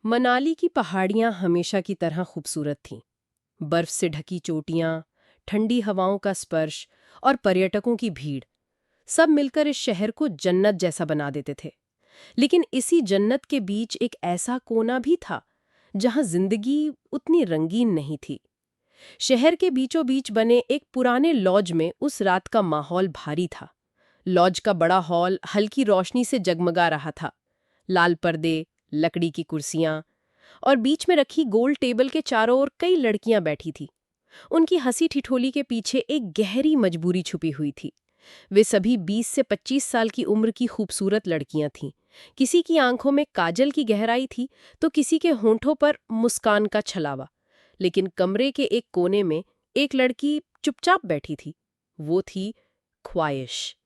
मनाली की पहाड़ियां हमेशा की तरह खूबसूरत थीं। बर्फ से ढकी चोटियां, ठंडी हवाओं का स्पर्श और पर्यटकों की भीड़, सब मिलकर इस शहर को जन्नत जैसा बना देते थे। लेकिन इसी जन्नत के बीच एक ऐसा कोना भी था जहां जिंदगी उतनी रंगीन नहीं थी। शहर के बीचों बीच बने एक पुराने लॉज में उस रात का माहौल भारी था। लॉज का बड़ा हॉल हल्की रोशनी से जगमगा रहा था। लाल पर्दे, लकड़ी की कुर्सियां और बीच में रखी गोल टेबल के चारों ओर कई लड़कियां बैठी थी। उनकी हंसी ठिठोली के पीछे एक गहरी मजबूरी छुपी हुई थी। वे सभी 20 से 25 साल की उम्र की खूबसूरत लड़कियां थीं। किसी की आंखों में काजल की गहराई थी तो किसी के होंठों पर मुस्कान का छलावा। लेकिन कमरे के एक कोने में एक लड़की चुपचाप बैठी थी। वो थी ख्वाहिश।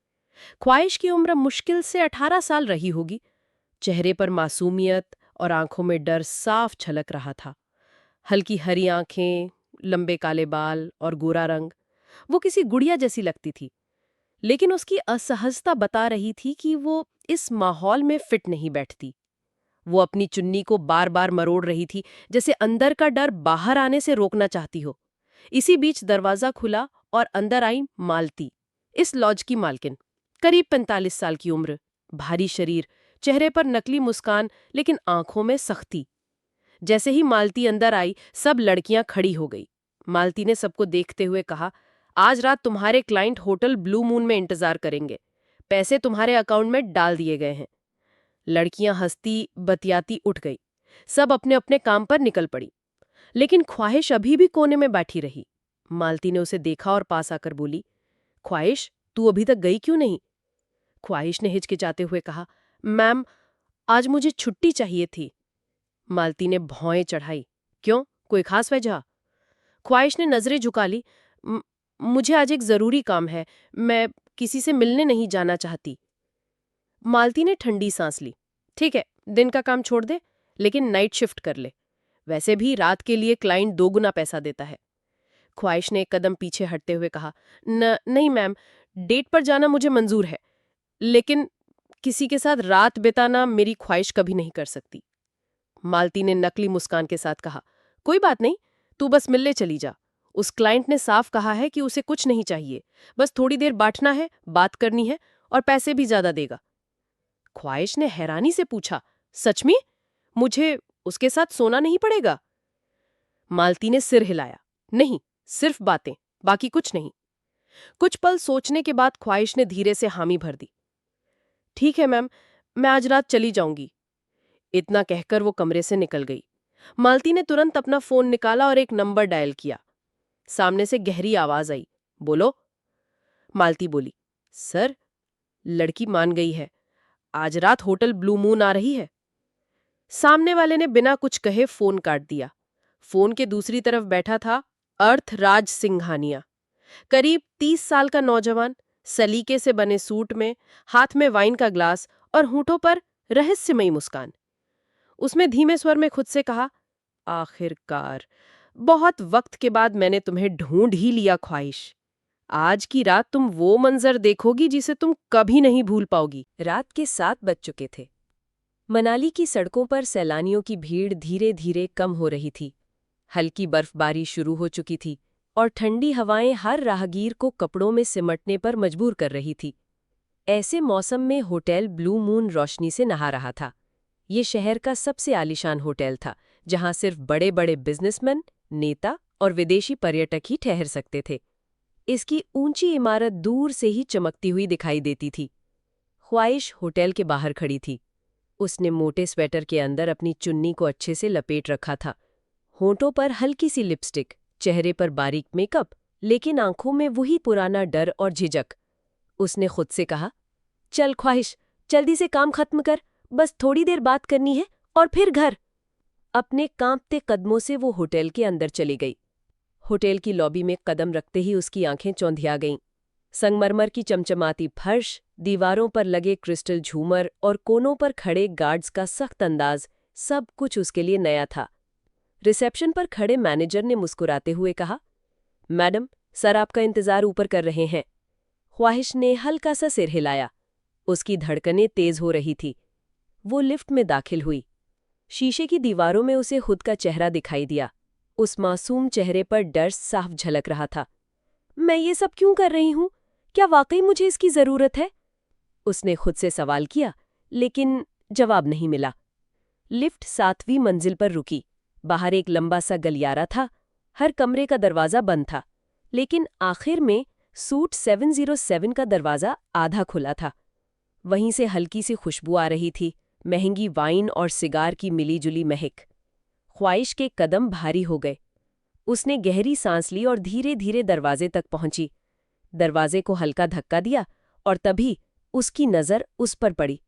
ख्वाहिश की उम्र मुश्किल से 18 साल रही होगी। चेहरे पर मासूमियत और आंखों में डर साफ झलक रहा था। हल्की हरी आंखें, लंबे काले बाल और गोरा रंग, वो किसी गुड़िया जैसी लगती थी। लेकिन उसकी असहजता बता रही थी कि वो इस माहौल में फिट नहीं बैठती। वो अपनी चुन्नी को बार बार मरोड़ रही थी, जैसे अंदर का डर बाहर आने से रोकना चाहती हो। इसी बीच दरवाजा खुला और अंदर आई मालती, इस लॉज की मालकिन। करीब 45 साल की उम्र, भारी शरीर, चेहरे पर नकली मुस्कान, लेकिन आंखों में सख्ती। जैसे ही मालती अंदर आई, सब लड़कियां खड़ी हो गई। मालती ने सबको देखते हुए कहा, आज रात तुम्हारे क्लाइंट होटल ब्लू मून में इंतजार करेंगे। पैसे तुम्हारे अकाउंट में डाल दिए गए हैं। लड़कियां हंसती बतियाती उठ गई। सब अपने अपने काम पर निकल पड़ी। लेकिन ख्वाहिश अभी भी कोने में बैठी रही। मालती ने उसे देखा और पास आकर बोली, ख्वाहिश, तू अभी तक गई क्यों नहीं? ख्वाहिश ने हिचकिचाते हुए कहा, मैम, आज मुझे छुट्टी चाहिए थी। मालती ने भौएं चढ़ाई, क्यों, कोई खास वजह? ख्वाहिश ने नजरें झुका ली, मुझे आज एक जरूरी काम है, मैं किसी से मिलने नहीं जाना चाहती। मालती ने ठंडी सांस ली, ठीक है, दिन का काम छोड़ दे, लेकिन नाइट शिफ्ट कर ले। वैसे भी रात के लिए क्लाइंट 2 गुना पैसा देता है। ख्वाहिश ने एक कदम पीछे हटते हुए कहा, नहीं मैम, डेट पर जाना मुझे मंजूर है, लेकिन किसी के साथ रात बिताना मेरी ख्वाहिश कभी नहीं कर सकती। मालती ने नकली मुस्कान के साथ कहा, कोई बात नहीं, तू बस मिलने चली जा। उस क्लाइंट ने साफ कहा है कि उसे कुछ नहीं चाहिए, बस थोड़ी देर बैठना है, बात करनी है, और पैसे भी ज्यादा देगा। ख्वाहिश ने हैरानी से पूछा, सच में? मुझे उसके साथ सोना नहीं पड़ेगा? मालती ने सिर हिलाया, नहीं, सिर्फ बातें, बाकी कुछ नहीं। कुछ पल सोचने के बाद ख्वाहिश ने धीरे से हामी भर दी, ठीक है मैम, मैं आज रात चली जाऊंगी। इतना कहकर वो कमरे से निकल गई। मालती ने तुरंत अपना फोन निकाला और एक नंबर डायल किया। सामने से गहरी आवाज आई, बोलो। मालती बोली, सर, लड़की मान गई है, आज रात होटल ब्लू मून आ रही है। सामने वाले ने बिना कुछ कहे फोन काट दिया। फोन के दूसरी तरफ बैठा था अर्थराज सिंघानिया, करीब 30 साल का नौजवान, सलीके से बने सूट में, हाथ में वाइन का ग्लास और होठों पर रहस्यमयी मुस्कान। उसमें धीमे स्वर में खुद से कहा, आखिरकार, बहुत वक्त के बाद मैंने तुम्हें ढूंढ ही लिया ख्वाहिश। आज की रात तुम वो मंजर देखोगी जिसे तुम कभी नहीं भूल पाओगी। रात के 7 बज चुके थे। मनाली की सड़कों पर सैलानियों की भीड़ धीरे धीरे कम हो रही थी। हल्की बर्फबारी शुरू हो चुकी थी और ठंडी हवाएं हर राहगीर को कपड़ों में सिमटने पर मजबूर कर रही थी। ऐसे मौसम में होटल ब्लू मून रोशनी से नहा रहा था। ये शहर का सबसे आलीशान होटल था, जहां सिर्फ बड़े बड़े बिजनेसमैन, नेता और विदेशी पर्यटक ही ठहर सकते थे। इसकी ऊंची इमारत दूर से ही चमकती हुई दिखाई देती थी। ख्वाहिश होटल के बाहर खड़ी थी। उसने मोटे स्वेटर के अंदर अपनी चुन्नी को अच्छे से लपेट रखा था। होंठों पर हल्की सी लिपस्टिक, चेहरे पर बारीक मेकअप, लेकिन आंखों में वही पुराना डर और झिझक। उसने खुद से कहा, चल ख्वाहिश, जल्दी से काम खत्म कर, बस थोड़ी देर बात करनी है और फिर घर। अपने कांपते कदमों से वो होटल के अंदर चली गई। होटल की लॉबी में कदम रखते ही उसकी आंखें चौंधिया गईं। संगमरमर की चमचमाती फर्श, दीवारों पर लगे क्रिस्टल झूमर और कोनों पर खड़े गार्ड्स का सख्त अंदाज, सब कुछ उसके लिए नया था। रिसेप्शन पर खड़े मैनेजर ने मुस्कुराते हुए कहा, मैडम, सर आपका इंतजार ऊपर कर रहे हैं। ख्वाहिश ने हल्का सा सिर हिलाया। उसकी धड़कनें तेज हो रही थी। वो लिफ्ट में दाखिल हुई। शीशे की दीवारों में उसे खुद का चेहरा दिखाई दिया। उस मासूम चेहरे पर डर साफ झलक रहा था। मैं ये सब क्यों कर रही हूँ? क्या वाकई मुझे इसकी जरूरत है? उसने खुद से सवाल किया, लेकिन जवाब नहीं मिला। लिफ्ट 7वीं मंजिल पर रुकी। बाहर एक लंबा सा गलियारा था। हर कमरे का दरवाजा बंद था, लेकिन आखिर में सूट 707 का दरवाजा आधा खुला था। वहीं से हल्की सी खुशबू आ रही थी, महंगी वाइन और सिगार की मिली-जुली महक। ख्वाहिश के कदम भारी हो गए। उसने गहरी सांस ली और धीरे धीरे दरवाजे तक पहुंची। दरवाजे को हल्का धक्का दिया और तभी उसकी नज़र उस पर पड़ी।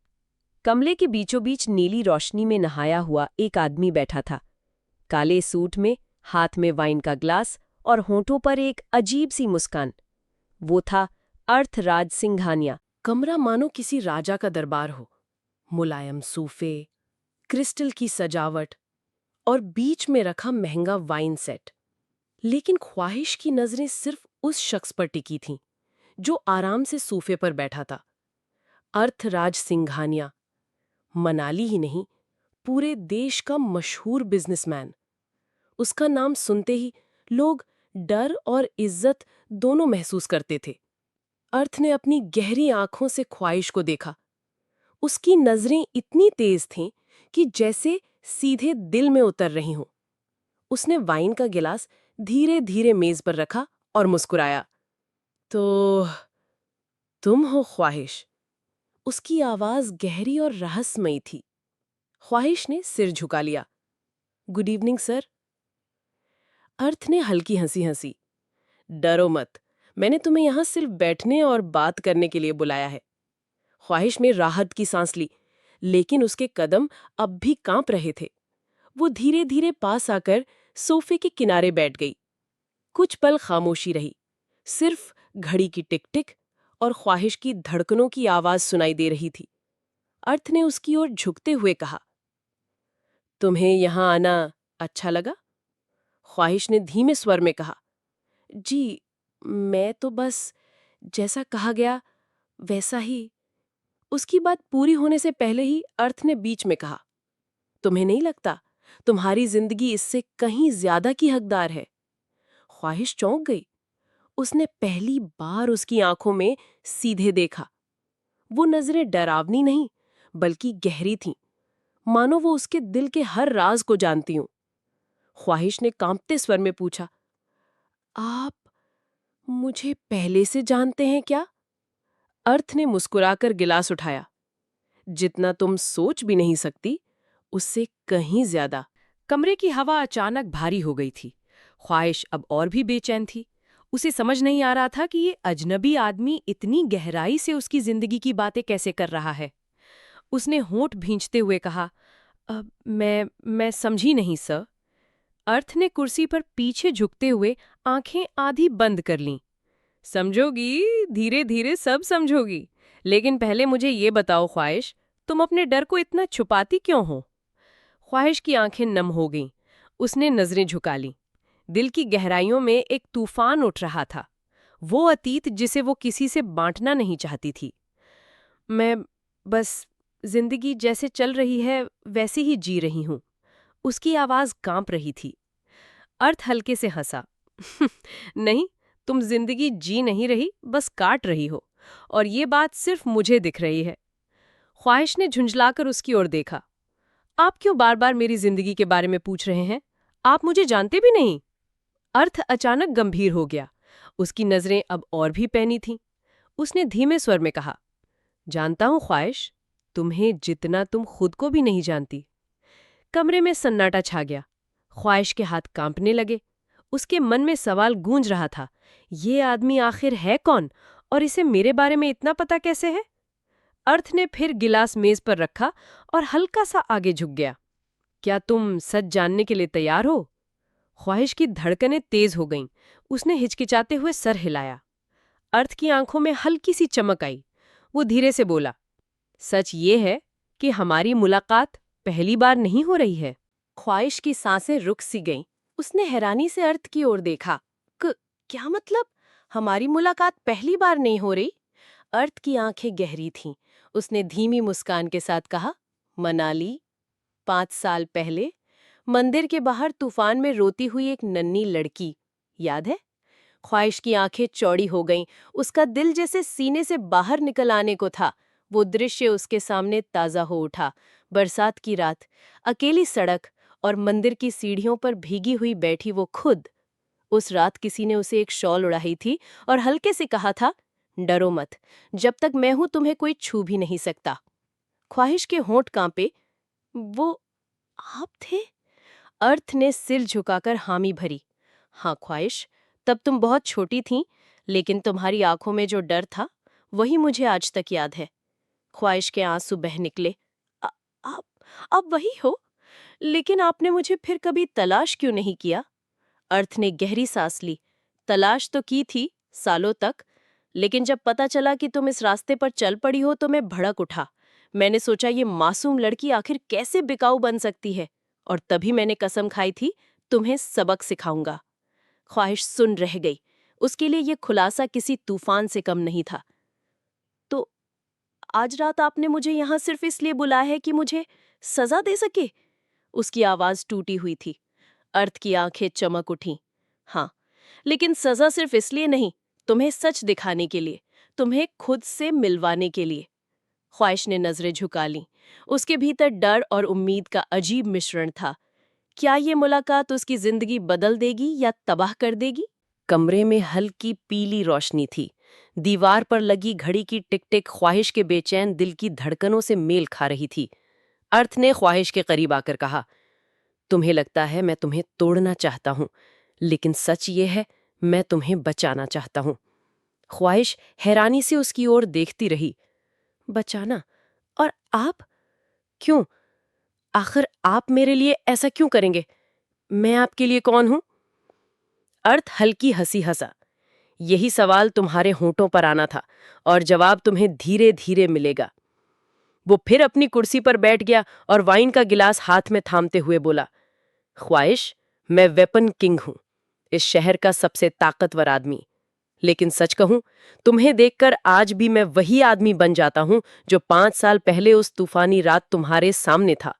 कमरे के बीचों बीच नीली रोशनी में नहाया हुआ एक आदमी बैठा था। काले सूट में, हाथ में वाइन का ग्लास और होंठों पर एक अजीब सी मुस्कान। वो था अर्थराज सिंघानिया। कमरा मानो किसी राजा का दरबार हो। मुलायम सूफे, क्रिस्टल की सजावट और बीच में रखा महंगा वाइन सेट। लेकिन ख्वाहिश की नजरें सिर्फ उस शख्स पर टिकी थीं जो आराम से सूफे पर बैठा था। अर्थराज सिंघानिया, मनाली ही नहीं, पूरे देश का मशहूर बिजनेसमैन। उसका नाम सुनते ही लोग डर और इज्जत दोनों महसूस करते थे। अर्थ ने अपनी गहरी आंखों से ख्वाहिश को देखा। उसकी नजरें इतनी तेज थीं कि जैसे सीधे दिल में उतर रही हों। उसने वाइन का गिलास धीरे धीरे मेज पर रखा और मुस्कुराया। तो तुम हो ख्वाहिश? उसकी आवाज गहरी और रहस्यमयी थी। ख्वाहिश ने सिर झुका लिया। Good evening sir. अर्थ ने हल्की हंसी हंसी। डरो मत, मैंने तुम्हें यहां सिर्फ बैठने और बात करने के लिए बुलाया है। ख्वाहिश ने राहत की सांस ली, लेकिन उसके कदम अब भी कांप रहे थे। वो धीरे धीरे पास आकर सोफे के किनारे बैठ गई। कुछ पल खामोशी रही, सिर्फ घड़ी की टिक टिक और ख्वाहिश की धड़कनों की आवाज सुनाई दे रही थी। अर्थ ने उसकी ओर झुकते हुए कहा, तुम्हें यहां आना अच्छा लगा? ख्वाहिश ने धीमे स्वर में कहा, जी, मैं तो बस जैसा कहा गया वैसा ही। उसकी बात पूरी होने से पहले ही अर्थ ने बीच में कहा, तुम्हें नहीं लगता तुम्हारी जिंदगी इससे कहीं ज्यादा की हकदार है? ख्वाहिश चौंक गई। उसने पहली बार उसकी आंखों में सीधे देखा। वो नजरें डरावनी नहीं, बल्कि गहरी थीं, मानो वो उसके दिल के हर राज को जानती हूं। ख्वाहिश ने कांपते स्वर में पूछा, आप मुझे पहले से जानते हैं क्या? अर्थ ने मुस्कुराकर गिलास उठाया। जितना तुम सोच भी नहीं सकती, उससे कहीं ज्यादा। कमरे की हवा अचानक भारी हो गई थी। ख्वाहिश अब और भी बेचैन थी। उसे समझ नहीं आ रहा था कि ये अजनबी आदमी इतनी गहराई से उसकी जिंदगी की बातें कैसे कर रहा है। उसने होंठ भींचते हुए कहा, मैं समझी नहीं सर। अर्थ ने कुर्सी पर पीछे झुकते हुए आंखें आधी बंद कर लीं। समझोगी, धीरे धीरे सब समझोगी। लेकिन पहले मुझे ये बताओ ख्वाहिश, तुम अपने डर को इतना छुपाती क्यों हो? ख्वाहिश की आंखें नम हो गईं। उसने नजरें झुका लीं। दिल की गहराइयों में एक तूफान उठ रहा था। वो अतीत जिसे वो किसी से बांटना नहीं चाहती थी। मैं बस जिंदगी जैसे चल रही है वैसे ही जी रही हूं। उसकी आवाज कांप रही थी। अर्थ हल्के से हंसा। नहीं, तुम जिंदगी जी नहीं रही, बस काट रही हो। और ये बात सिर्फ मुझे दिख रही है। ख्वाहिश ने झुंझलाकर उसकी ओर देखा। आप क्यों बार बार मेरी जिंदगी के बारे में पूछ रहे हैं? आप मुझे जानते भी नहीं। अर्थ अचानक गंभीर हो गया। उसकी नजरें अब और भी पैनी थीं। उसने धीमे स्वर में कहा, जानता हूं ख्वाहिश, तुम्हें जितना तुम खुद को भी नहीं जानती। कमरे में सन्नाटा छा गया। ख्वाहिश के हाथ कांपने लगे। उसके मन में सवाल गूंज रहा था, ये आदमी आखिर है कौन और इसे मेरे बारे में इतना पता कैसे है? अर्थ ने फिर गिलास मेज पर रखा और हल्का सा आगे झुक गया। क्या तुम सच जानने के लिए तैयार हो? ख्वाहिश की धड़कनें तेज हो गईं। उसने हिचकिचाते हुए सर हिलाया। अर्थ की आंखों में हल्की सी चमक आई। वो धीरे से बोला, सच ये है कि हमारी मुलाकात पहली बार नहीं हो रही है। ख्वाहिश की सांसें रुक सी गईं। उसने हैरानी से अर्थ की ओर देखा। क्या मतलब? हमारी मुलाकात पहली बार नहीं हो रही? अर्थ की आंखें गहरी थीं। उसने धीमी मुस्कान के साथ कहा, मनाली, 5 साल पहले मंदिर के बाहर तूफान में रोती हुई एक नन्ही लड़की, याद है? ख्वाहिश की आंखें चौड़ी हो गईं, उसका दिल जैसे सीने से बाहर निकल आने को था। वो दृश्य उसके सामने ताज़ा हो उठा। बरसात की रात, अकेली सड़क और मंदिर की सीढ़ियों पर भीगी हुई बैठी वो खुद। उस रात किसी ने उसे एक शॉल उड़ाई थी और हल्के से कहा था, डरो मत, जब तक मैं हूं तुम्हें कोई छू भी नहीं सकता। ख्वाहिश के होंठ कांपे। वो आप थे? अर्थ ने सिर झुकाकर हामी भरी। हाँ ख्वाहिश, तब तुम बहुत छोटी थीं, लेकिन तुम्हारी आंखों में जो डर था वही मुझे आज तक याद है। ख्वाहिश के आंसू बह निकले। "आ- आप आप वही हो? लेकिन आपने मुझे फिर कभी तलाश क्यों नहीं किया?" अर्थ ने गहरी सांस ली। तलाश तो की थी, सालों तक, लेकिन जब पता चला कि तुम इस रास्ते पर चल पड़ी हो तो मैं भड़क उठा। मैंने सोचा ये मासूम लड़की आखिर कैसे बिकाऊ बन सकती है, और तभी मैंने कसम खाई थी, तुम्हें सबक सिखाऊंगा। ख्वाहिश सुन रह गई। उसके लिए ये खुलासा किसी तूफान से कम नहीं था। तो आज रात आपने मुझे यहाँ सिर्फ इसलिए बुलाया है कि मुझे सजा दे सके? उसकी आवाज टूटी हुई थी। अर्थ की आंखें चमक उठीं। हाँ, लेकिन सजा सिर्फ इसलिए नहीं, तुम्हें सच दिखाने के लिए, तुम्हें खुद से मिलवाने के लिए। ख्वाहिश ने नजरें झुका लीं। उसके भीतर डर और उम्मीद का अजीब मिश्रण था। क्या ये मुलाकात उसकी जिंदगी बदल देगी या तबाह कर देगी? कमरे में हल्की पीली रोशनी थी। दीवार पर लगी घड़ी की टिक-टिक ख्वाहिश के बेचैन दिल की धड़कनों से मेल खा रही थी। अर्थ ने ख्वाहिश के करीब आकर कहा, तुम्हें लगता है मैं तुम्हें तोड़ना चाहता हूं, लेकिन सच ये है, मैं तुम्हें बचाना चाहता हूं। ख्वाहिश हैरानी से उसकी ओर देखती रही। बचाना? और आप? क्यों? आखिर आप मेरे लिए ऐसा क्यों करेंगे? मैं आपके लिए कौन हूं? अर्थ हल्की हंसी हंसा। यही सवाल तुम्हारे होंठों पर आना था, और जवाब तुम्हें धीरे धीरे मिलेगा। वो फिर अपनी कुर्सी पर बैठ गया और वाइन का गिलास हाथ में थामते हुए बोला, ख्वाहिश, मैं वेपन किंग हूं, इस शहर का सबसे ताकतवर आदमी। लेकिन सच कहूं, तुम्हें देखकर आज भी मैं वही आदमी बन जाता हूं जो 5 साल पहले उस तूफानी रात तुम्हारे सामने था।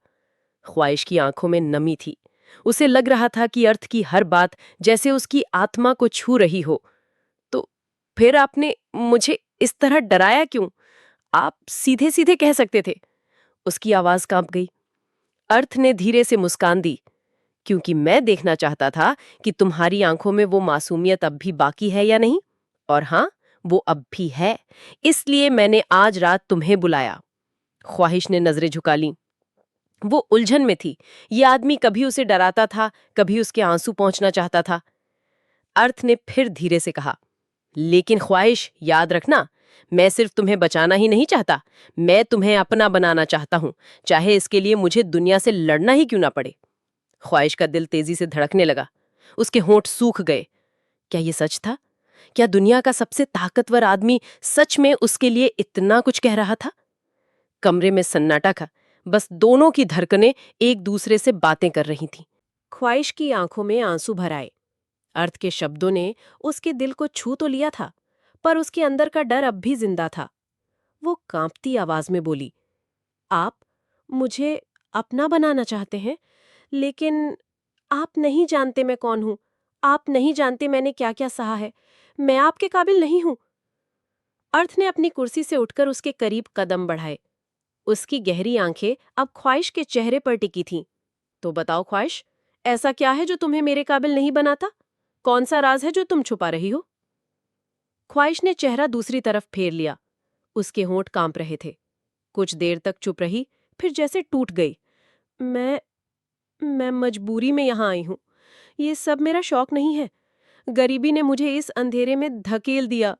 ख्वाहिश की आंखों में नमी थी। उसे लग रहा था कि अर्थ की हर बात जैसे उसकी आत्मा को छू रही हो। तो फिर आपने मुझे इस तरह डराया क्यों? आप सीधे सीधे कह सकते थे। उसकी आवाज कांप गई। अर्थ ने धीरे से मुस्कान दी। क्योंकि मैं देखना चाहता था कि तुम्हारी आंखों में वो मासूमियत अब भी बाकी है या नहीं। और हाँ, वो अब भी है। इसलिए मैंने आज रात तुम्हें बुलाया। ख्वाहिश ने नजरें झुका लीं। वो उलझन में थी। ये आदमी कभी उसे डराता था, कभी उसके आंसू पहुंचना चाहता था। अर्थ ने फिर धीरे से कहा, लेकिन ख्वाहिश, याद रखना, मैं सिर्फ तुम्हें बचाना ही नहीं चाहता, मैं तुम्हें अपना बनाना चाहता हूं, चाहे इसके लिए मुझे दुनिया से लड़ना ही क्यों ना पड़े। ख्वाहिश का दिल तेजी से धड़कने लगा। उसके होंठ सूख गए। क्या ये सच था? क्या दुनिया का सबसे ताकतवर आदमी सच में उसके लिए इतना कुछ कह रहा था? कमरे में सन्नाटा था। बस दोनों की धड़कनें एक दूसरे से बातें कर रही थीं। ख्वाहिश की आंखों में आंसू भर आए। अर्थ के शब्दों ने उसके दिल को छू तो लिया था, पर उसके अंदर का डर अब भी जिंदा था। वो कांपती आवाज में बोली, आप मुझे अपना बनाना चाहते हैं, लेकिन आप नहीं जानते मैं कौन हूं। आप नहीं जानते मैंने क्या क्या सहा है। मैं आपके काबिल नहीं हूं। अर्थ ने अपनी कुर्सी से उठकर उसके करीब कदम बढ़ाए। उसकी गहरी आंखें अब ख्वाहिश के चेहरे पर टिकी थीं। तो बताओ ख्वाहिश, ऐसा क्या है जो तुम्हें मेरे काबिल नहीं बनाता? कौन सा राज है जो तुम छुपा रही हो? ख्वाहिश ने चेहरा दूसरी तरफ फेर लिया। उसके होंठ कांप रहे थे। कुछ देर तक चुप रही, फिर जैसे टूट गई। मैं मजबूरी में यहाँ आई हूँ। ये सब मेरा शौक नहीं है। गरीबी ने मुझे इस अंधेरे में धकेल दिया।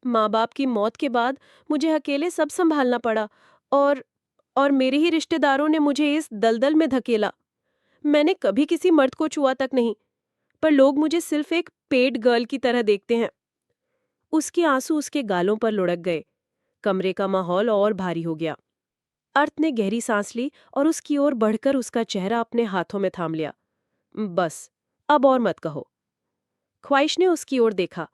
माँ बाप की मौत के बाद मुझे अकेले सब संभालना पड़ा, और मेरे ही रिश्तेदारों ने मुझे इस दलदल में धकेला। मैंने कभी किसी मर्द को छुआ तक नहीं, पर लोग मुझे सिर्फ एक पेड गर्ल की तरह देखते हैं। उसके आंसू उसके गालों पर लुढ़क गए। कमरे का माहौल और भारी हो गया। अर्थ ने गहरी सांस ली और उसकी ओर बढ़कर उसका चेहरा अपने हाथों में थाम लिया। बस, अब और मत कहो। ख्वाहिश ने उसकी ओर देखा।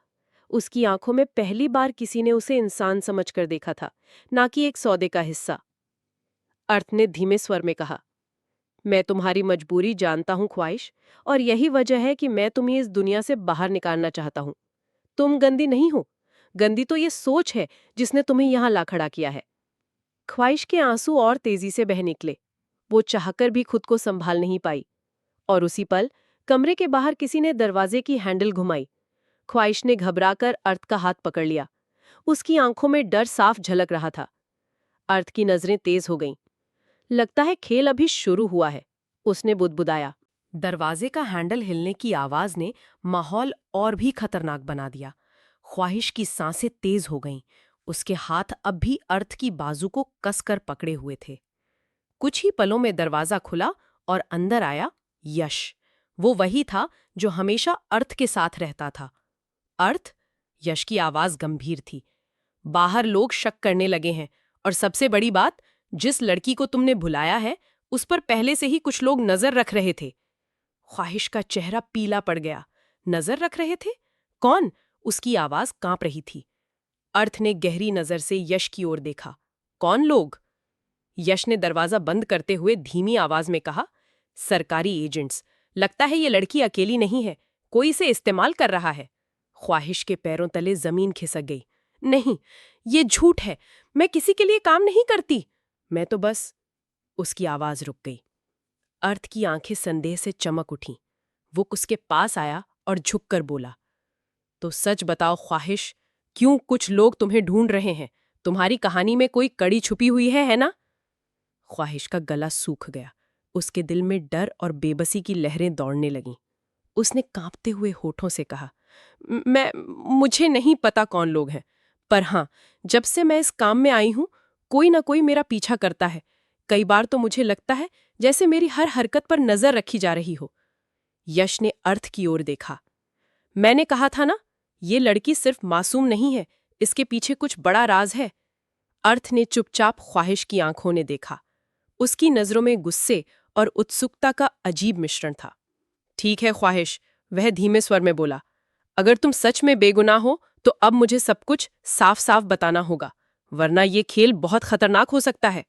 उसकी आंखों में पहली बार किसी ने उसे इंसान समझकर देखा था, ना कि एक सौदे का हिस्सा। अर्थ ने धीमे स्वर में कहा, मैं तुम्हारी मजबूरी जानता हूँ ख्वाहिश, और यही वजह है कि मैं तुम्हें इस दुनिया से बाहर निकालना चाहता हूँ। तुम गंदी नहीं हो, गंदी तो ये सोच है जिसने तुम्हें यहाँ ला खड़ा किया है। ख्वाहिश के आंसू और तेजी से बह निकले। वो चाहकर भी खुद को संभाल नहीं पाई, और उसी पल कमरे के बाहर किसी ने दरवाजे की हैंडल घुमाई। ख्वाहिश ने घबराकर अर्थ का हाथ पकड़ लिया। उसकी आंखों में डर साफ झलक रहा था। अर्थ की नजरें तेज हो गईं। लगता है खेल अभी शुरू हुआ है, उसने बुदबुदाया। दरवाजे का हैंडल हिलने की आवाज ने माहौल और भी खतरनाक बना दिया। ख्वाहिश की सांसें तेज हो गईं। उसके हाथ अब भी अर्थ की बाजू को कसकर पकड़े हुए थे। कुछ ही पलों में दरवाजा खुला और अंदर आया यश। वो वही था जो हमेशा अर्थ के साथ रहता था। अर्थ? यश की आवाज गंभीर थी। बाहर लोग शक करने लगे हैं, और सबसे बड़ी बात, जिस लड़की को तुमने भुलाया है उस पर पहले से ही कुछ लोग नजर रख रहे थे। ख्वाहिश का चेहरा पीला पड़ गया। नजर रख रहे थे? कौन? उसकी आवाज कांप रही थी। अर्थ ने गहरी नजर से यश की ओर देखा। कौन लोग? यश ने दरवाजा बंद करते हुए धीमी आवाज में कहा, सरकारी एजेंट्स। लगता है ये लड़की अकेली नहीं है, कोई इसे इस्तेमाल कर रहा है। ख्वाहिश के पैरों तले जमीन खिसक गई। नहीं, ये झूठ है, मैं किसी के लिए काम नहीं करती। मैं तो बस... उसकी आवाज रुक गई। अर्थ की आंखें संदेह से चमक उठीं। वो उसके पास आया और झुककर बोला, तो सच बताओ ख्वाहिश, क्यों कुछ लोग तुम्हें ढूंढ रहे हैं? तुम्हारी कहानी में कोई कड़ी छुपी हुई है ना? ख्वाहिश का गला सूख गया। उसके दिल में डर और बेबसी की लहरें दौड़ने लगीं। उसने कांपते हुए होठों से कहा, मुझे नहीं पता कौन लोग हैं, पर हाँ, जब से मैं इस काम में आई हूं, कोई ना कोई मेरा पीछा करता है। कई बार तो मुझे लगता है जैसे मेरी हर हरकत पर नजर रखी जा रही हो। यश ने अर्थ की ओर देखा। मैंने कहा था ना, ये लड़की सिर्फ मासूम नहीं है, इसके पीछे कुछ बड़ा राज है। अर्थ ने चुपचाप ख्वाहिश की आंखों ने देखा। उसकी नजरों में गुस्से और उत्सुकता का अजीब मिश्रण था। ठीक है ख्वाहिश, वह धीमे स्वर में बोला, अगर तुम सच में बेगुनाह हो तो अब मुझे सब कुछ साफ साफ बताना होगा, वरना ये खेल बहुत खतरनाक हो सकता है।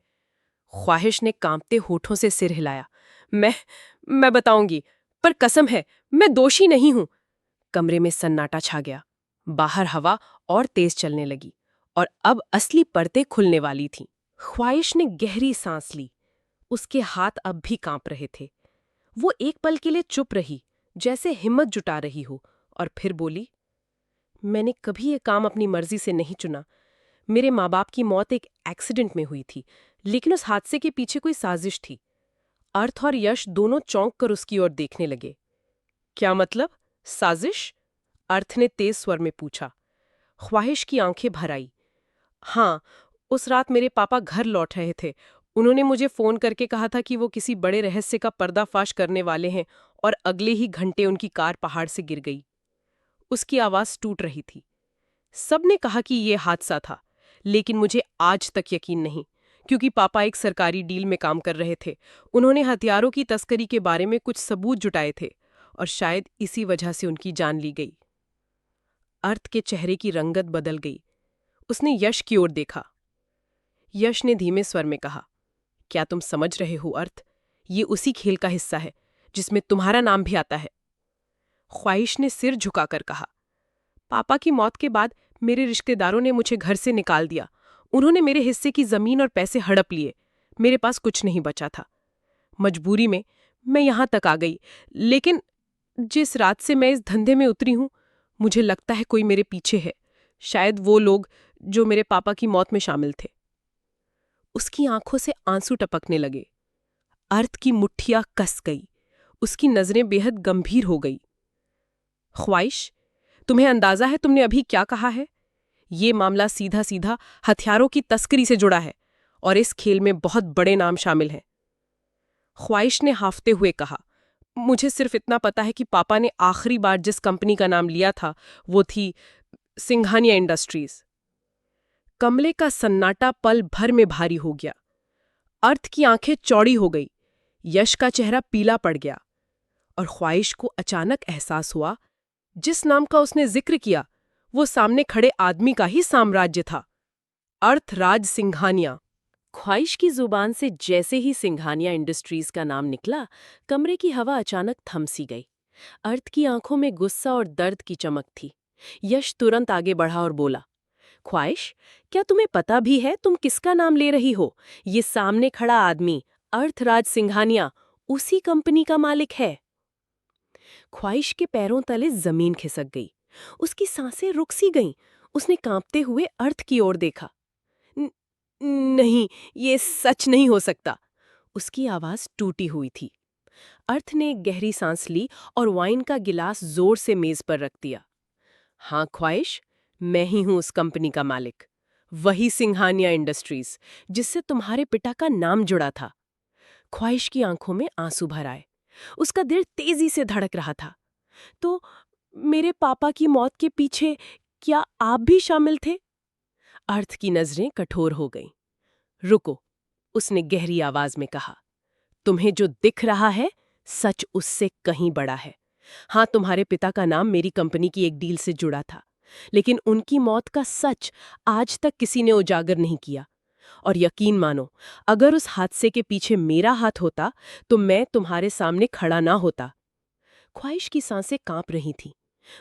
ख्वाहिश ने कांपते होठों से सिर हिलाया। मैं बताऊंगी, पर कसम है, मैं दोषी नहीं हूं। कमरे में सन्नाटा छा गया। बाहर हवा और तेज चलने लगी, और अब असली परतें खुलने वाली थीं। ख्वाहिश ने गहरी सांस ली। उसके हाथ अब भी कांप रहे थे। वो एक पल के लिए चुप रही, जैसे हिम्मत जुटा रही हो, और फिर बोली, मैंने कभी ये काम अपनी मर्जी से नहीं चुना। मेरे माँ बाप की मौत एक एक्सीडेंट में हुई थी, लेकिन उस हादसे के पीछे कोई साजिश थी। अर्थ और यश दोनों चौंक कर उसकी ओर देखने लगे। क्या मतलब, साजिश? अर्थ ने तेज स्वर में पूछा। ख्वाहिश की आंखें भर आई। हाँ, उस रात मेरे पापा घर लौट रहे थे। उन्होंने मुझे फोन करके कहा था कि वो किसी बड़े रहस्य का पर्दाफाश करने वाले हैं, और अगले ही घंटे उनकी कार पहाड़ से गिर गई। उसकी आवाज टूट रही थी। सबने कहा कि ये हादसा था, लेकिन मुझे आज तक यकीन नहीं, क्योंकि पापा एक सरकारी डील में काम कर रहे थे। उन्होंने हथियारों की तस्करी के बारे में कुछ सबूत जुटाए थे, और शायद इसी वजह से उनकी जान ली गई। अर्थ के चेहरे की रंगत बदल गई। उसने यश की ओर देखा। यश ने धीमे स्वर में कहा, क्या तुम समझ रहे हो अर्थ? ये उसी खेल का हिस्सा है जिसमें तुम्हारा नाम भी आता है। ख्वाहिश ने सिर झुकाकर कहा, पापा की मौत के बाद मेरे रिश्तेदारों ने मुझे घर से निकाल दिया। उन्होंने मेरे हिस्से की जमीन और पैसे हड़प लिए। मेरे पास कुछ नहीं बचा था। मजबूरी में मैं यहां तक आ गई, लेकिन जिस रात से मैं इस धंधे में उतरी हूं, मुझे लगता है कोई मेरे पीछे है। शायद वो लोग जो मेरे पापा की मौत में शामिल थे। उसकी आंखों से आंसू टपकने लगे। अर्थ की मुट्ठियां कस गई। उसकी नजरें बेहद गंभीर हो गई। ख्वाहिश, तुम्हें अंदाजा है तुमने अभी क्या कहा है? ये मामला सीधा सीधा हथियारों की तस्करी से जुड़ा है, और इस खेल में बहुत बड़े नाम शामिल हैं। ख्वाहिश ने हाफते हुए कहा, मुझे सिर्फ इतना पता है कि पापा ने आखिरी बार जिस कंपनी का नाम लिया था वो थी सिंघानिया इंडस्ट्रीज। कमरे का सन्नाटा पल भर में भारी हो गया। अर्थ की आंखें चौड़ी हो गई। यश का चेहरा पीला पड़ गया, और ख्वाहिश को अचानक एहसास हुआ, जिस नाम का उसने जिक्र किया वो सामने खड़े आदमी का ही साम्राज्य था। अर्थराज सिंघानिया। ख्वाहिश की जुबान से जैसे ही सिंघानिया इंडस्ट्रीज का नाम निकला, कमरे की हवा अचानक थम सी गई। अर्थ की आंखों में गुस्सा और दर्द की चमक थी। यश तुरंत आगे बढ़ा और बोला, ख्वाहिश, क्या तुम्हें पता भी है तुम किसका नाम ले रही हो? ये सामने खड़ा आदमी, अर्थराज सिंघानिया, उसी कंपनी का मालिक है। ख्वाहिश के पैरों तले जमीन खिसक गई। उसकी सांसें रुक सी गईं। उसने कांपते हुए अर्थ की ओर देखा। "न- नहीं, ये सच नहीं हो सकता।" उसकी आवाज टूटी हुई थी। अर्थ ने एक गहरी सांस ली और वाइन का गिलास जोर से मेज पर रख दिया। हाँ ख्वाहिश, मैं ही हूं उस कंपनी का मालिक। वही सिंघानिया इंडस्ट्रीज, जिससे तुम्हारे पिता का नाम जुड़ा था। ख्वाहिश की आंखों में आंसू भर आए। उसका दिल तेजी से धड़क रहा था। तो मेरे पापा की मौत के पीछे क्या आप भी शामिल थे? अर्थ की नजरें कठोर हो गईं। रुको, उसने गहरी आवाज में कहा। तुम्हें जो दिख रहा है, सच उससे कहीं बड़ा है। हाँ, तुम्हारे पिता का नाम मेरी कंपनी की एक डील से जुड़ा था, लेकिन उनकी मौत का सच आज तक किसी ने उजागर नहीं किया। और यकीन मानो, अगर उस हादसे के पीछे मेरा हाथ होता, तो मैं तुम्हारे सामने खड़ा ना होता। ख्वाहिश की सांसें कांप रही थीं।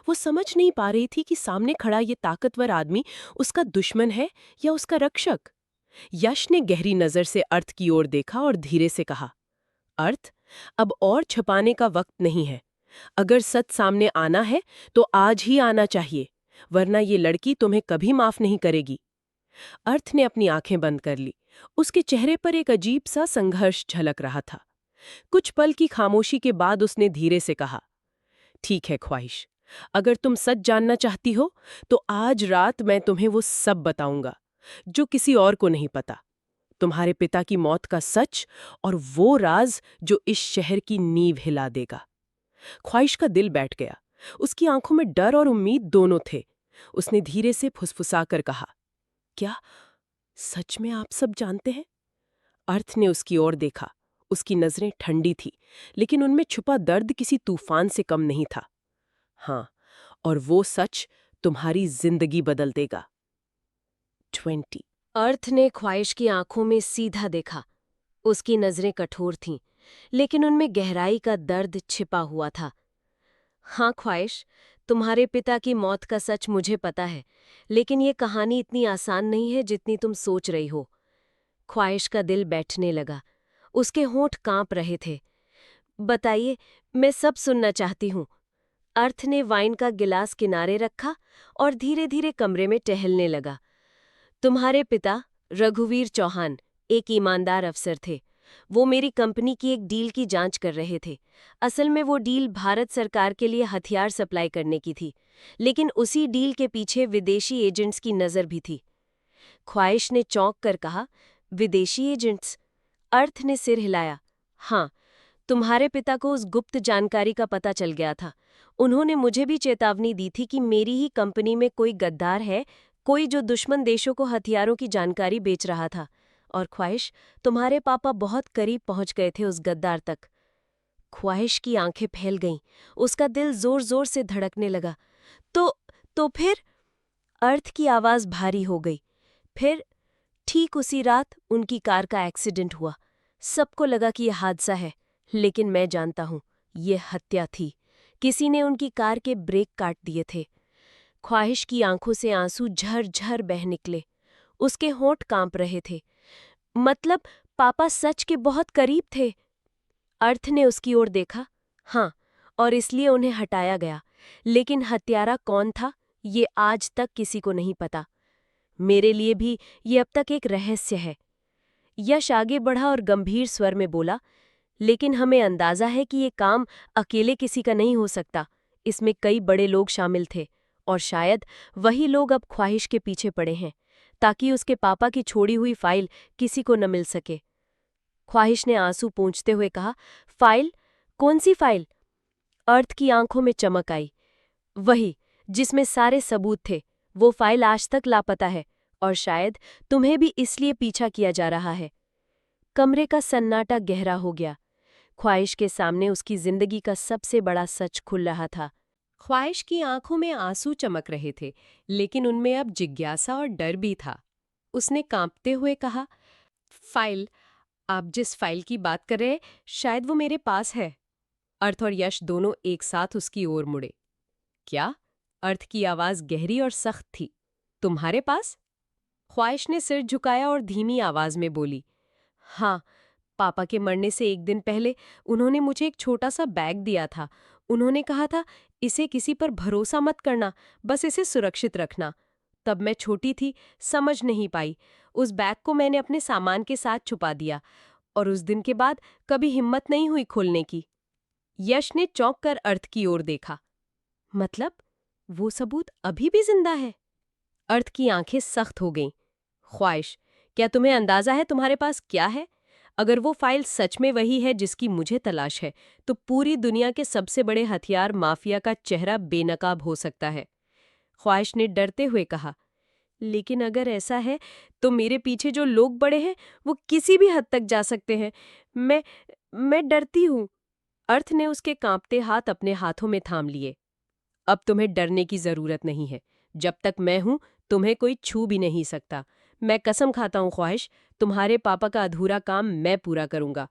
वो समझ नहीं पा रही थी कि सामने खड़ा ये ताकतवर आदमी उसका दुश्मन है या उसका रक्षक। यश ने गहरी नजर से अर्थ की ओर देखा और धीरे से कहा, अर्थ, अब और छुपाने का वक्त नहीं है। अगर सच सामने आना है तो आज ही आना चाहिए, वरना ये लड़की तुम्हें कभी माफ नहीं करेगी। अर्थ ने अपनी आंखें बंद कर ली। उसके चेहरे पर एक अजीब सा संघर्ष झलक रहा था। कुछ पल की खामोशी के बाद उसने धीरे से कहा, ठीक है ख्वाहिश, अगर तुम सच जानना चाहती हो तो आज रात मैं तुम्हें वो सब बताऊंगा जो किसी और को नहीं पता। तुम्हारे पिता की मौत का सच, और वो राज जो इस शहर की नींव हिला देगा। ख्वाहिश का दिल बैठ गया। उसकी आंखों में डर और उम्मीद दोनों थे। उसने धीरे से फुसफुसाकर कहा, क्या सच में आप सब जानते हैं? अर्थ ने उसकी ओर देखा। उसकी नजरें ठंडी थी, लेकिन उनमें छुपा दर्द किसी तूफान से कम नहीं था। हाँ, और वो सच तुम्हारी जिंदगी बदल देगा। 20। अर्थ ने ख्वाहिश की आंखों में सीधा देखा। उसकी नजरें कठोर थीं, लेकिन उनमें गहराई का दर्द छिपा हुआ था। हाँ ख्वाहिश, तुम्हारे पिता की मौत का सच मुझे पता है, लेकिन ये कहानी इतनी आसान नहीं है जितनी तुम सोच रही हो। ख्वाहिश का दिल बैठने लगा। उसके होंठ कांप रहे थे। बताइए, मैं सब सुनना चाहती हूँ। अर्थ ने वाइन का गिलास किनारे रखा और धीरे धीरे कमरे में टहलने लगा। तुम्हारे पिता, रघुवीर चौहान, एक ईमानदार अफसर थे। वो मेरी कंपनी की एक डील की जांच कर रहे थे। असल में वो डील भारत सरकार के लिए हथियार सप्लाई करने की थी, लेकिन उसी डील के पीछे विदेशी एजेंट्स की नज़र भी थी। ख्वाहिश ने चौंक कर कहा, विदेशी एजेंट्स? अर्थ ने सिर हिलाया। हाँ, तुम्हारे पिता को उस गुप्त जानकारी का पता चल गया था। उन्होंने मुझे भी चेतावनी दी थी कि मेरी ही कंपनी में कोई गद्दार है, कोई जो दुश्मन देशों को हथियारों की जानकारी बेच रहा था। और ख्वाहिश, तुम्हारे पापा बहुत करीब पहुंच गए थे उस गद्दार तक। ख्वाहिश की आंखें फैल गईं। उसका दिल जोर जोर से धड़कने लगा। तो फिर? अर्थ की आवाज भारी हो गई। फिर? ठीक उसी रात उनकी कार का एक्सीडेंट हुआ। सबको लगा कि यह हादसा है, लेकिन मैं जानता हूं, यह हत्या थी। किसी ने उनकी कार के ब्रेक काट दिए थे। ख्वाहिश की आंखों से आंसू झरझर बह निकले। उसके होंठ कांप रहे थे। मतलब पापा सच के बहुत करीब थे? अर्थ ने उसकी ओर देखा। हाँ, और इसलिए उन्हें हटाया गया। लेकिन हत्यारा कौन था, ये आज तक किसी को नहीं पता। मेरे लिए भी ये अब तक एक रहस्य है। यश आगे बढ़ा और गंभीर स्वर में बोला, लेकिन हमें अंदाजा है कि ये काम अकेले किसी का नहीं हो सकता। इसमें कई बड़े लोग शामिल थे, और शायद वही लोग अब ख्वाहिश के पीछे पड़े हैं, ताकि उसके पापा की छोड़ी हुई फाइल किसी को न मिल सके। ख्वाहिश ने आंसू पोंछते हुए कहा, फाइल? कौन सी फाइल? अर्थ की आंखों में चमक आई। वही, जिसमें सारे सबूत थे। वो फाइल आज तक लापता है, और शायद तुम्हें भी इसलिए पीछा किया जा रहा है। कमरे का सन्नाटा गहरा हो गया। ख्वाहिश के सामने उसकी जिंदगी का सबसे बड़ा सच खुल रहा था। ख्वाहिश की आंखों में आंसू चमक रहे थे, लेकिन उनमें अब जिज्ञासा और डर भी था। उसने कांपते हुए कहा, फाइल, आप जिस फाइल की बात कर रहे हैं शायद वो मेरे पास है। अर्थ और यश दोनों एक साथ उसकी ओर मुड़े। क्या? अर्थ की आवाज गहरी और सख्त थी। तुम्हारे पास? ख्वाहिश ने सिर झुकाया और धीमी आवाज में बोली, हाँ, पापा के मरने से एक दिन पहले उन्होंने मुझे एक छोटा सा बैग दिया था। उन्होंने कहा था, इसे किसी पर भरोसा मत करना, बस इसे सुरक्षित रखना। तब मैं छोटी थी, समझ नहीं पाई। उस बैग को मैंने अपने सामान के साथ छुपा दिया और उस दिन के बाद कभी हिम्मत नहीं हुई खोलने की। यश ने चौंक कर अर्थ की ओर देखा। मतलब, वो सबूत अभी भी जिंदा है? अर्थ की आंखें सख्त हो गईं। ख्वाहिश, क्या तुम्हें अंदाजा है तुम्हारे पास क्या है? अगर वो फाइल सच में वही है जिसकी मुझे तलाश है, तो पूरी दुनिया के सबसे बड़े हथियार माफिया का चेहरा बेनकाब हो सकता है। ख्वाहिश ने डरते हुए कहा, लेकिन अगर ऐसा है तो मेरे पीछे जो लोग बड़े हैं वो किसी भी हद तक जा सकते हैं। मैं डरती हूँ। अर्थ ने उसके कांपते हाथ अपने हाथों में थाम लिए। अब तुम्हें डरने की जरूरत नहीं है। जब तक मैं हूं तुम्हें कोई छू भी नहीं सकता। मैं कसम खाता हूं ख्वाहिश, तुम्हारे पापा का अधूरा काम मैं पूरा करूंगा।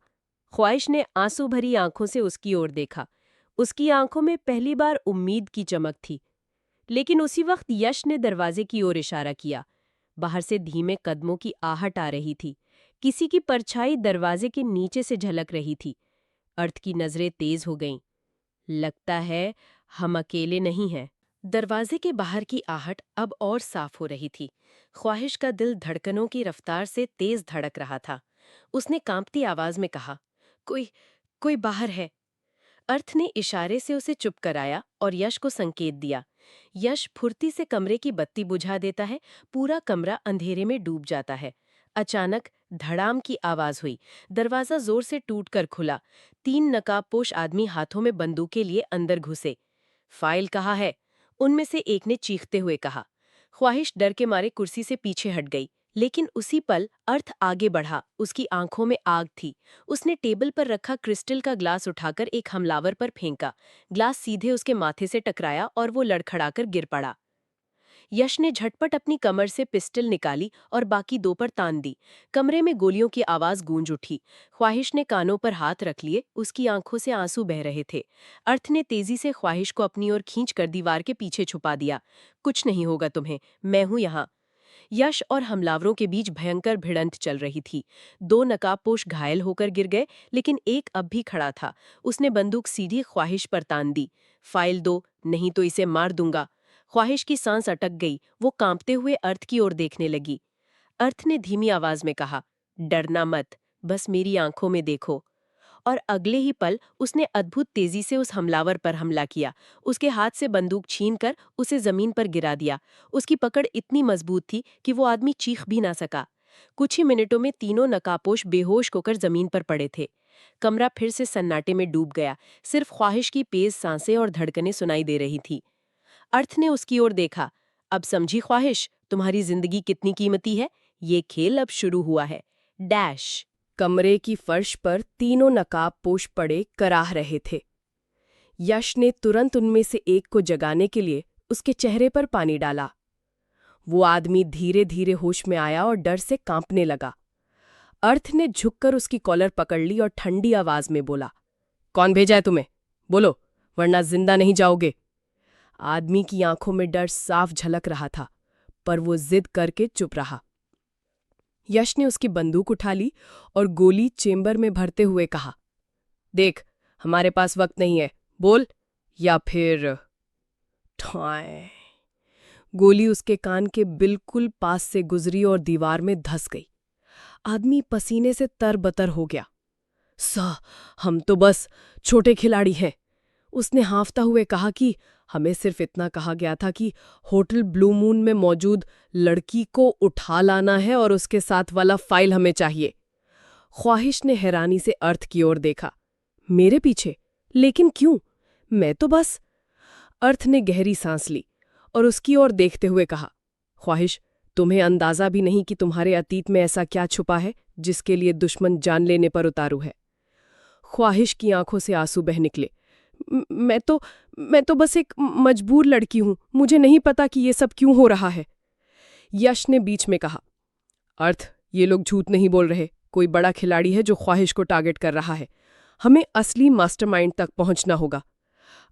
ख्वाहिश ने आंसू भरी आंखों से उसकी ओर देखा। उसकी आंखों में पहली बार उम्मीद की चमक थी। लेकिन उसी वक्त यश ने दरवाजे की ओर इशारा किया। बाहर से धीमे कदमों की आहट आ रही थी। किसी की परछाई दरवाजे के नीचे से झलक रही थी। अर्थ की नजरें तेज हो गईं। लगता है हम अकेले नहीं हैं। दरवाजे के बाहर की आहट अब और साफ हो रही थी। ख्वाहिश का दिल धड़कनों की रफ्तार से तेज धड़क रहा था। उसने कांपती आवाज में कहा, कोई कोई बाहर है। अर्थ ने इशारे से उसे चुप कराया और यश को संकेत दिया। यश फुर्ती से कमरे की बत्ती बुझा देता है। पूरा कमरा अंधेरे में डूब जाता है। अचानक धड़ाम की आवाज हुई। दरवाजा जोर से टूटकर खुला। 3 नकाबपोश आदमी हाथों में बंदूकें लिए अंदर घुसे। फाइल कहाँ है? उनमें से एक ने चीखते हुए कहा। ख्वाहिश डर के मारे कुर्सी से पीछे हट गई। लेकिन उसी पल अर्थ आगे बढ़ा। उसकी आंखों में आग थी। उसने टेबल पर रखा क्रिस्टल का ग्लास उठाकर एक हमलावर पर फेंका। ग्लास सीधे उसके माथे से टकराया और वो लड़खड़ाकर गिर पड़ा। यश ने झटपट अपनी कमर से पिस्टल निकाली और बाकी 2 पर तान दी। कमरे में गोलियों की आवाज गूंज उठी। ख्वाहिश ने कानों पर हाथ रख लिए। उसकी आंखों से आंसू बह रहे थे। अर्थ ने तेजी से ख्वाहिश को अपनी ओर खींचकर दीवार के पीछे छुपा दिया। कुछ नहीं होगा तुम्हें, मैं हूं यहाँ। यश और हमलावरों के बीच भयंकर भिड़ंत चल रही थी। 2 नकाबपोश घायल होकर गिर गए, लेकिन एक अब भी खड़ा था। उसने बंदूक सीधी ख्वाहिश पर तान दी। फाइल दो, नहीं तो इसे मार दूंगा। ख्वाहिश की सांस अटक गई। वो कांपते हुए अर्थ की ओर देखने लगी। अर्थ ने धीमी आवाज में कहा, डरना मत, बस मेरी आंखों में देखो। और अगले ही पल उसने अद्भुत तेजी से उस हमलावर पर हमला किया। उसके हाथ से बंदूक छीनकर उसे जमीन पर गिरा दिया। उसकी पकड़ इतनी मजबूत थी कि वो आदमी चीख भी ना सका। कुछ ही मिनटों में तीनों नकाबपोश बेहोश होकर जमीन पर पड़े थे। कमरा फिर से सन्नाटे में डूब गया। सिर्फ ख्वाहिश की तेज सांसें और धड़कनें सुनाई दे रही थी। अर्थ ने उसकी ओर देखा। अब समझी ख्वाहिश, तुम्हारी जिंदगी कितनी कीमती है? ये खेल अब शुरू हुआ है। डैश। कमरे की फर्श पर तीनों नकाबपोश पड़े कराह रहे थे। यश ने तुरंत उनमें से एक को जगाने के लिए उसके चेहरे पर पानी डाला। वो आदमी धीरे धीरे होश में आया और डर से कांपने लगा। अर्थ ने झुककर उसकी कॉलर पकड़ ली और ठंडी आवाज में बोला, कौन भेजा है तुम्हें? बोलो, वरना जिंदा नहीं जाओगे। आदमी की आंखों में डर साफ झलक रहा था, पर वो जिद करके चुप रहा। यश ने उसकी बंदूक उठा ली और गोली चेंबर में भरते हुए कहा, देख, हमारे पास वक्त नहीं है, बोल या फिर। ठाए। गोली उसके कान के बिल्कुल पास से गुजरी और दीवार में धंस गई। आदमी पसीने से तरबतर हो गया। हम तो बस छोटे खिलाड़ी हैं। उसने हांफता हुए कहा कि हमें सिर्फ इतना कहा गया था कि होटल ब्लू मून में मौजूद लड़की को उठा लाना है और उसके साथ वाला फाइल हमें चाहिए। ख्वाहिश ने हैरानी से अर्थ की ओर देखा। मेरे पीछे? लेकिन क्यों? मैं तो बस। अर्थ ने गहरी सांस ली और उसकी ओर देखते हुए कहा, ख्वाहिश, तुम्हें अंदाजा भी नहीं कि तुम्हारे अतीत में ऐसा क्या छुपा है जिसके लिए दुश्मन जान लेने पर उतारू है। ख्वाहिश की आंखों से आंसू बह निकले। मैं तो बस एक मजबूर लड़की हूं। मुझे नहीं पता कि ये सब क्यों हो रहा है। यश ने बीच में कहा, अर्थ, ये लोग झूठ नहीं बोल रहे, कोई बड़ा खिलाड़ी है जो ख्वाहिश को टारगेट कर रहा है। हमें असली मास्टरमाइंड तक पहुंचना होगा।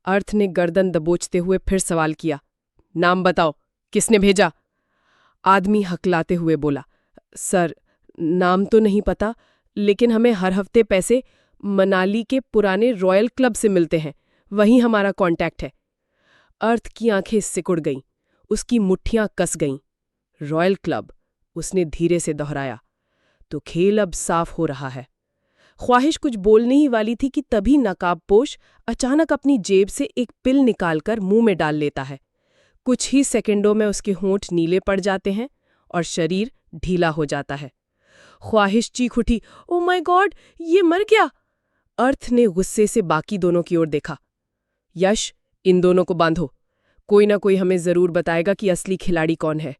अर्थ ने गर्दन दबोचते हुए फिर सवाल किया, नाम बताओ, किसने भेजा? आदमी हकलाते हुए बोला, सर, नाम तो नहीं पता, लेकिन हमें हर हफ्ते पैसे मनाली के पुराने रॉयल क्लब से मिलते हैं, वहीं हमारा कांटेक्ट है। अर्थ की आंखें सिकुड़ गईं, उसकी मुट्ठियां कस गईं। रॉयल क्लब, उसने धीरे से दोहराया। तो खेल अब साफ हो रहा है। ख्वाहिश कुछ बोलने ही वाली थी कि तभी नकाबपोश अचानक अपनी जेब से एक पिल निकालकर मुंह में डाल लेता है। कुछ ही सेकंडों में उसके होंठ नीले पड़ जाते हैं और शरीर ढीला हो जाता है। ख्वाहिश चीख उठी, ओ माय गॉड, ये मर गया! अर्थ ने गुस्से से बाकी दोनों की ओर देखा। यश, इन दोनों को बांधो, कोई ना कोई हमें जरूर बताएगा कि असली खिलाड़ी कौन है।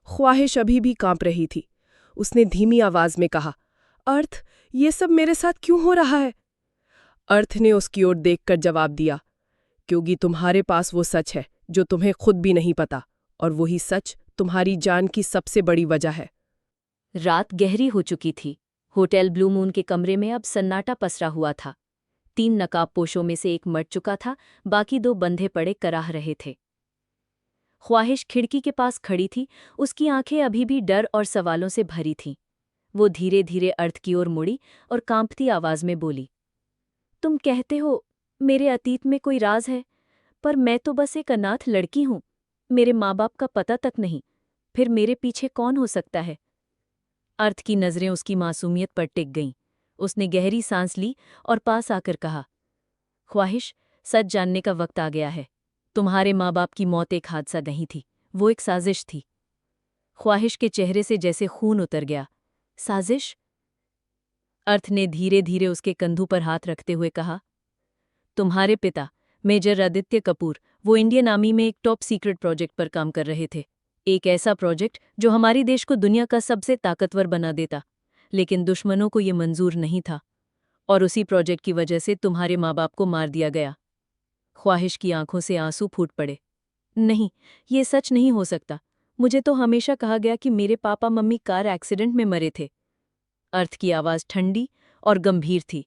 ख्वाहिश अभी भी कांप रही थी। उसने धीमी आवाज में कहा, अर्थ, ये सब मेरे साथ क्यों हो रहा है? अर्थ ने उसकी ओर देखकर जवाब दिया, क्योंकि तुम्हारे पास वो सच है जो तुम्हें खुद भी नहीं पता, और वही सच तुम्हारी जान की सबसे बड़ी वजह है। रात गहरी हो चुकी थी। होटल ब्लू मून के कमरे में अब सन्नाटा पसरा हुआ था। 3 नकाबपोशों में से एक मर चुका था, बाकी 2 बंधे पड़े कराह रहे थे। ख्वाहिश खिड़की के पास खड़ी थी, उसकी आंखें अभी भी डर और सवालों से भरी थीं। वो धीरे धीरे अर्थ की ओर मुड़ी और कांपती आवाज में बोली, तुम कहते हो मेरे अतीत में कोई राज है, पर मैं तो बस एक अनाथ लड़की हूं। मेरे माँ बाप का पता तक नहीं, फिर मेरे पीछे कौन हो सकता है? अर्थ की नजरें उसकी मासूमियत पर टिक गईं। उसने गहरी सांस ली और पास आकर कहा, ख्वाहिश, सच जानने का वक्त आ गया है। तुम्हारे माँ बाप की मौत एक हादसा नहीं थी, वो एक साजिश थी। ख्वाहिश के चेहरे से जैसे खून उतर गया। साजिश? अर्थ ने धीरे धीरे उसके कंधों पर हाथ रखते हुए कहा, तुम्हारे पिता मेजर आदित्य कपूर वो इंडियन आर्मी में एक टॉप सीक्रेट प्रोजेक्ट पर काम कर रहे थे। एक ऐसा प्रोजेक्ट जो हमारे देश को दुनिया का सबसे ताकतवर बना देता, लेकिन दुश्मनों को ये मंजूर नहीं था, और उसी प्रोजेक्ट की वजह से तुम्हारे माँ बाप को मार दिया गया। ख्वाहिश की आंखों से आंसू फूट पड़े। नहीं, ये सच नहीं हो सकता। मुझे तो हमेशा कहा गया कि मेरे पापा मम्मी कार एक्सीडेंट में मरे थे। अर्थ की आवाज़ ठंडी और गंभीर थी।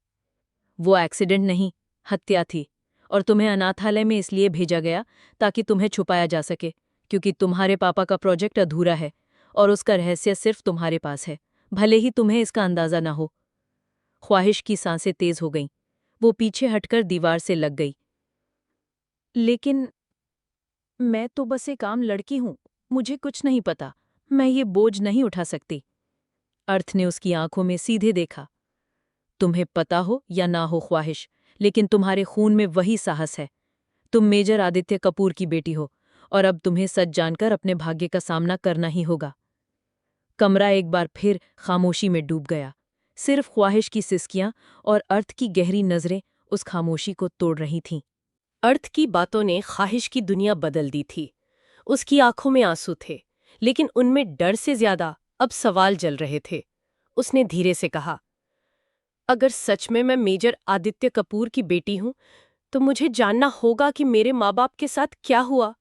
वो एक्सीडेंट नहीं, हत्या थी, और तुम्हें अनाथालय में इसलिए भेजा गया ताकि तुम्हें छुपाया जा सके, क्योंकि तुम्हारे पापा का प्रोजेक्ट अधूरा है और उसका रहस्य सिर्फ तुम्हारे पास है, भले ही तुम्हें इसका अंदाजा ना हो। ख्वाहिश की सांसें तेज हो गईं। वो पीछे हटकर दीवार से लग गई। लेकिन मैं तो बस एक आम लड़की हूं, मुझे कुछ नहीं पता, मैं ये बोझ नहीं उठा सकती। अर्थ ने उसकी आंखों में सीधे देखा। तुम्हें पता हो या ना हो ख्वाहिश, लेकिन तुम्हारे खून में वही साहस है। तुम मेजर आदित्य कपूर की बेटी हो, और अब तुम्हें सच जानकर अपने भाग्य का सामना करना ही होगा। कमरा एक बार फिर खामोशी में डूब गया। सिर्फ ख्वाहिश की सिसकियां और अर्थ की गहरी नजरें उस खामोशी को तोड़ रही थीं। अर्थ की बातों ने ख्वाहिश की दुनिया बदल दी थी। उसकी आंखों में आंसू थे, लेकिन उनमें डर से ज्यादा अब सवाल जल रहे थे। उसने धीरे से कहा, अगर सच में मैं मेजर आदित्य कपूर की बेटी हूं, तो मुझे जानना होगा कि मेरे माँ बाप के साथ क्या हुआ।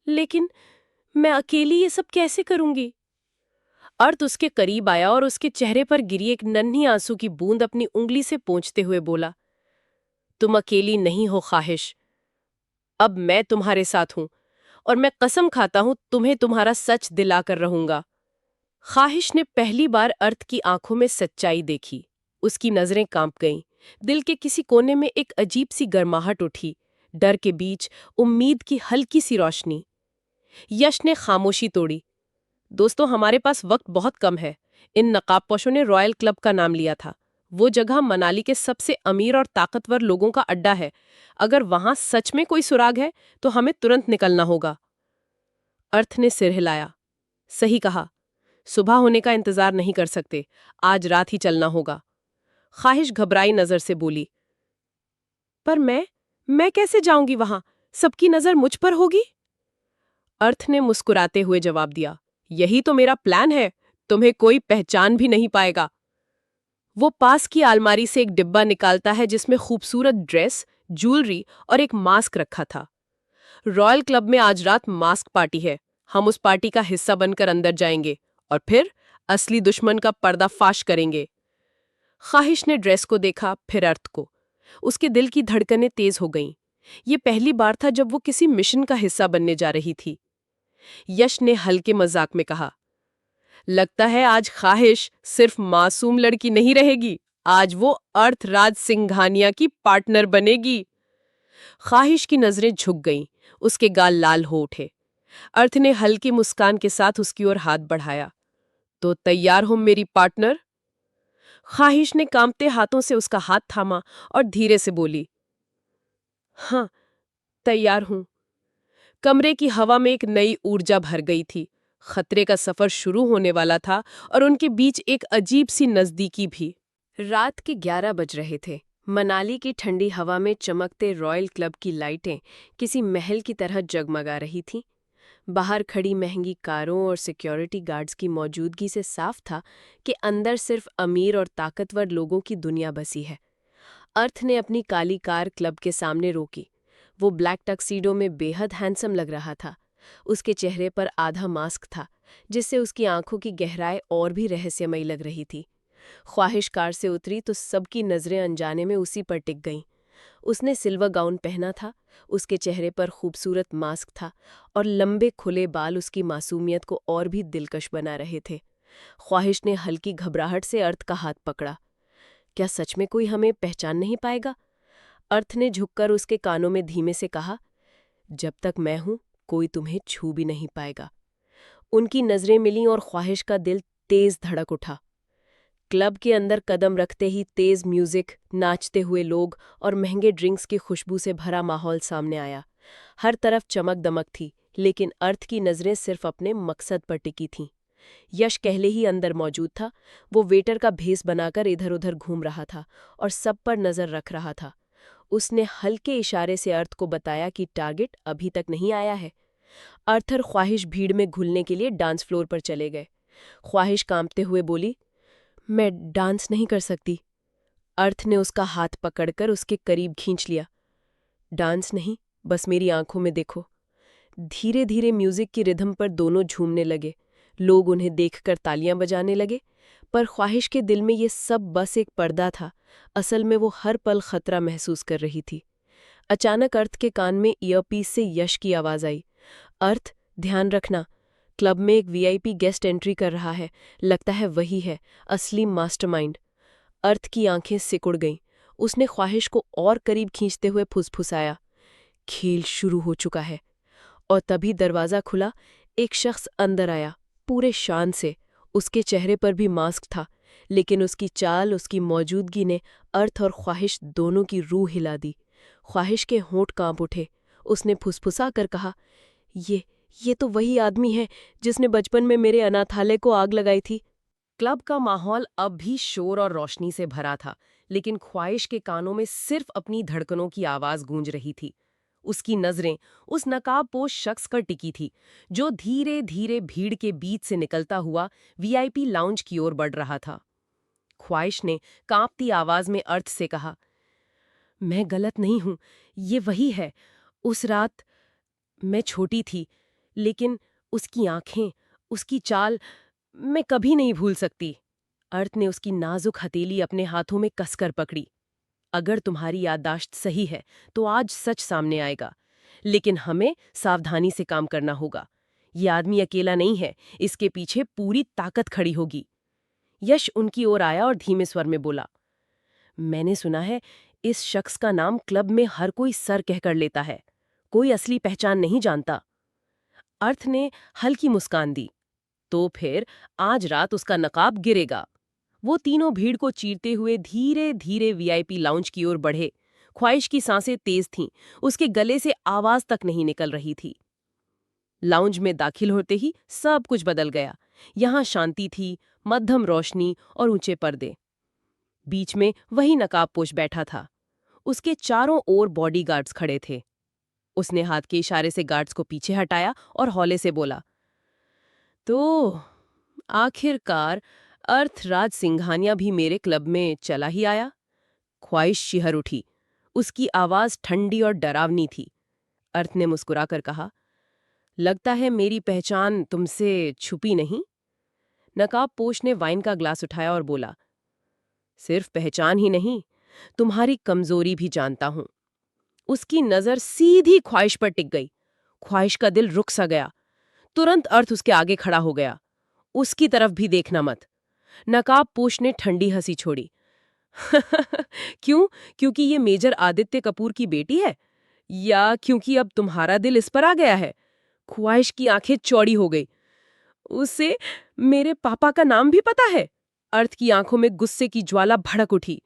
लेकिन मैं अकेली ये सब कैसे करूंगी? अर्थ उसके करीब आया और उसके चेहरे पर गिरी एक नन्ही आंसू की बूंद अपनी उंगली से पोंछते हुए बोला, तुम अकेली नहीं हो ख्वाहिश। अब मैं तुम्हारे साथ हूं, और मैं कसम खाता हूं तुम्हें तुम्हारा सच दिलाकर रहूंगा। ख्वाहिश ने पहली बार अर्थ की आंखों में सच्चाई देखी। उसकी नजरें कांप गईं। दिल के किसी कोने में एक अजीब सी गर्माहट उठी, डर के बीच उम्मीद की हल्की सी रोशनी। यश ने खामोशी तोड़ी, दोस्तों, हमारे पास वक्त बहुत कम है। इन नकाबपोशों ने रॉयल क्लब का नाम लिया था। वो जगह मनाली के सबसे अमीर और ताकतवर लोगों का अड्डा है। अगर वहां सच में कोई सुराग है, तो हमें तुरंत निकलना होगा। अर्थ ने सिर हिलाया, सही कहा, सुबह होने का इंतजार नहीं कर सकते, आज रात ही चलना होगा। ख्वाहिश घबराई नजर से बोली, पर मैं कैसे जाऊंगी वहां? सबकी नजर मुझ पर होगी। अर्थ ने मुस्कुराते हुए जवाब दिया, यही तो मेरा प्लान है, तुम्हें कोई पहचान भी नहीं पाएगा। वो पास की अलमारी से एक डिब्बा निकालता है जिसमें खूबसूरत ड्रेस, ज्वेलरी और एक मास्क रखा था। रॉयल क्लब में आज रात मास्क पार्टी है, हम उस पार्टी का हिस्सा बनकर अंदर जाएंगे, और फिर असली दुश्मन का पर्दाफाश करेंगे। ख्वाहिश ने ड्रेस को देखा, फिर अर्थ को। उसके दिल की धड़कनें तेज हो गईं। ये पहली बार था जब वो किसी मिशन का हिस्सा बनने जा रही थी। यश ने हल्के मजाक में कहा, लगता है आज ख्वाहिश सिर्फ मासूम लड़की नहीं रहेगी, आज वो अर्थराज सिंघानिया की पार्टनर बनेगी। ख्वाहिश की नजरें झुक गईं, उसके गाल लाल हो उठे। अर्थ ने हल्की मुस्कान के साथ उसकी ओर हाथ बढ़ाया। तो तैयार हो मेरी पार्टनर? ख्वाहिश ने कांपते हाथों से उसका हाथ थामा और धीरे से बोली, हाँ, तैयार हूं। कमरे की हवा में एक नई ऊर्जा भर गई थी। खतरे का सफर शुरू होने वाला था और उनके बीच एक अजीब सी नजदीकी भी। रात के 11 बज रहे थे। मनाली की ठंडी हवा में चमकते रॉयल क्लब की लाइटें किसी महल की तरह जगमगा रही थीं। बाहर खड़ी महंगी कारों और सिक्योरिटी गार्ड्स की मौजूदगी से साफ था कि अंदर सिर्फ अमीर और ताकतवर लोगों की दुनिया बसी है। अर्थ ने अपनी काली कार क्लब के सामने रोकी। वो ब्लैक टक्सीडो में बेहद हैंडसम लग रहा था। उसके चेहरे पर आधा मास्क था, जिससे उसकी आंखों की गहराई और भी रहस्यमयी लग रही थी। ख्वाहिश कार से उतरी तो सबकी नजरें अनजाने में उसी पर टिक गईं। उसने सिल्वर गाउन पहना था, उसके चेहरे पर खूबसूरत मास्क था और लंबे खुले बाल उसकी मासूमियत को और भी दिलकश बना रहे थे। ख्वाहिश ने हल्की घबराहट से अर्थ का हाथ पकड़ा। क्या सच में कोई हमें पहचान नहीं पाएगा? अर्थ ने झुककर उसके कानों में धीमे से कहा, जब तक मैं हूं कोई तुम्हें छू भी नहीं पाएगा। उनकी नजरें मिलीं और ख्वाहिश का दिल तेज धड़क उठा। क्लब के अंदर कदम रखते ही तेज म्यूजिक, नाचते हुए लोग और महंगे ड्रिंक्स की खुशबू से भरा माहौल सामने आया। हर तरफ चमक दमक थी, लेकिन अर्थ की नजरें सिर्फ अपने मकसद पर टिकी थीं। यश पहले ही अंदर मौजूद था। वो वेटर का भेस बनाकर इधर उधर घूम रहा था और सब पर नजर रख रहा था। उसने हल्के इशारे से अर्थ को बताया कि टारगेट अभी तक नहीं आया है। अर्थ और ख्वाहिश भीड़ में घुलने के लिए डांस फ्लोर पर चले गए। ख्वाहिश कांपते हुए बोली, मैं डांस नहीं कर सकती। अर्थ ने उसका हाथ पकड़कर उसके करीब खींच लिया। डांस नहीं, बस मेरी आंखों में देखो। धीरे धीरे म्यूजिक की रिदम पर दोनों झूमने लगे। लोग उन्हें देखकर तालियां बजाने लगे, पर ख्वाहिश के दिल में ये सब बस एक पर्दा था। असल में वो हर पल खतरा महसूस कर रही थी। अचानक अर्थ के कान में ईयरपीस से यश की आवाज आई, अर्थ, ध्यान रखना, क्लब में एक वीआईपी गेस्ट एंट्री कर रहा है। लगता है वही है असली मास्टरमाइंड। अर्थ की आंखें सिकुड़ गईं। उसने ख्वाहिश को और करीब खींचते हुए फुसफुसाया, खेल शुरू हो चुका है। और तभी दरवाज़ा खुला। एक शख्स अंदर आया, पूरे शान से। उसके चेहरे पर भी मास्क था, लेकिन उसकी चाल, उसकी मौजूदगी ने अर्थ और ख्वाहिश दोनों की रूह हिला दी। ख्वाहिश के होंठ कांप उठे। उसने फुसफुसा कर कहा, ये तो वही आदमी है जिसने बचपन में मेरे अनाथालय को आग लगाई थी। क्लब का माहौल अब भी शोर और रोशनी से भरा था, लेकिन ख्वाहिश के कानों में सिर्फ अपनी धड़कनों की आवाज गूंज रही थी। उसकी नजरें उस नकाबपोश शख्स पर टिकी थी, जो धीरे धीरे भीड़ के बीच से निकलता हुआ वीआईपी लाउंज की ओर बढ़ रहा था। ख्वाहिश ने कांपती आवाज में अर्थ से कहा, मैं गलत नहीं हूं, ये वही है। उस रात मैं छोटी थी, लेकिन उसकी आंखें, उसकी चाल मैं कभी नहीं भूल सकती। अर्थ ने उसकी नाजुक हथेली अपने हाथों में कसकर पकड़ी। अगर तुम्हारी याददाश्त सही है तो आज सच सामने आएगा, लेकिन हमें सावधानी से काम करना होगा। ये आदमी अकेला नहीं है, इसके पीछे पूरी ताकत खड़ी होगी। यश उनकी ओर आया और धीमे स्वर में बोला, मैंने सुना है इस शख्स का नाम क्लब में हर कोई सर कहकर लेता है, कोई असली पहचान नहीं जानता। अर्थ ने हल्की मुस्कान दी, तो फिर आज रात उसका नकाब गिरेगा। वो तीनों भीड़ को चीरते हुए धीरे धीरे वीआईपी लाउंज की ओर बढ़े। ख्वाहिश की सांसें तेज थीं, उसके गले से आवाज तक नहीं निकल रही थी। लाउंज में दाखिल होते ही सब कुछ बदल गया। यहाँ शांति थी, मध्यम रोशनी और ऊंचे पर्दे। बीच में वही नकाबपोश बैठा था। उसके चारों ओर बॉडीगार्ड्स खड़े थे। उसने हाथ के इशारे से गार्ड्स को पीछे हटाया और हौले से बोला, तो आखिरकार अर्थराज सिंघानिया भी मेरे क्लब में चला ही आया। ख्वाहिश शिहर उठी। उसकी आवाज ठंडी और डरावनी थी। अर्थ ने मुस्कुराकर कहा, लगता है मेरी पहचान तुमसे छुपी नहीं। नकाबपोश ने वाइन का ग्लास उठाया और बोला, सिर्फ पहचान ही नहीं, तुम्हारी कमजोरी भी जानता हूं। उसकी नजर सीधी ख्वाहिश पर टिक गई। ख्वाहिश का दिल रुक सा गया। तुरंत अर्थ उसके आगे खड़ा हो गया। उसकी तरफ भी देखना मत। नकाबपोश ने ठंडी हंसी छोड़ी। क्यों? क्योंकि ये मेजर आदित्य कपूर की बेटी है, या क्योंकि अब तुम्हारा दिल इस पर आ गया है? ख्वाहिश की आंखें चौड़ी हो गई। उसे मेरे पापा का नाम भी पता है? अर्थ की आंखों में गुस्से की ज्वाला भड़क उठी।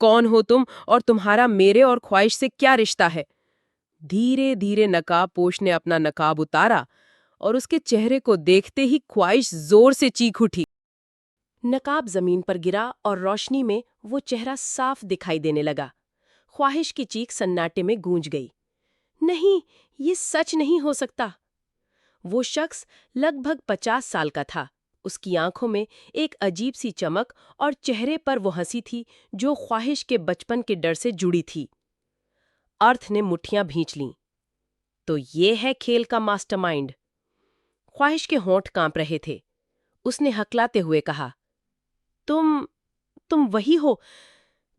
कौन हो तुम और तुम्हारा मेरे और ख्वाहिश से क्या रिश्ता है? धीरे धीरे नकाबपोश ने अपना नकाब उतारा और उसके चेहरे को देखते ही ख्वाहिश जोर से चीख उठी। नकाब जमीन पर गिरा और रोशनी में वो चेहरा साफ दिखाई देने लगा। ख्वाहिश की चीख सन्नाटे में गूंज गई। नहीं, ये सच नहीं हो सकता। वो शख्स लगभग 50 साल का था। उसकी आंखों में एक अजीब सी चमक और चेहरे पर वो हंसी थी जो ख्वाहिश के बचपन के डर से जुड़ी थी। अर्थ ने मुट्ठियां भींच लीं। तो ये है खेल का मास्टरमाइंड। ख्वाहिश के होंठ कांप रहे थे। उसने हकलाते हुए कहा, तुम वही हो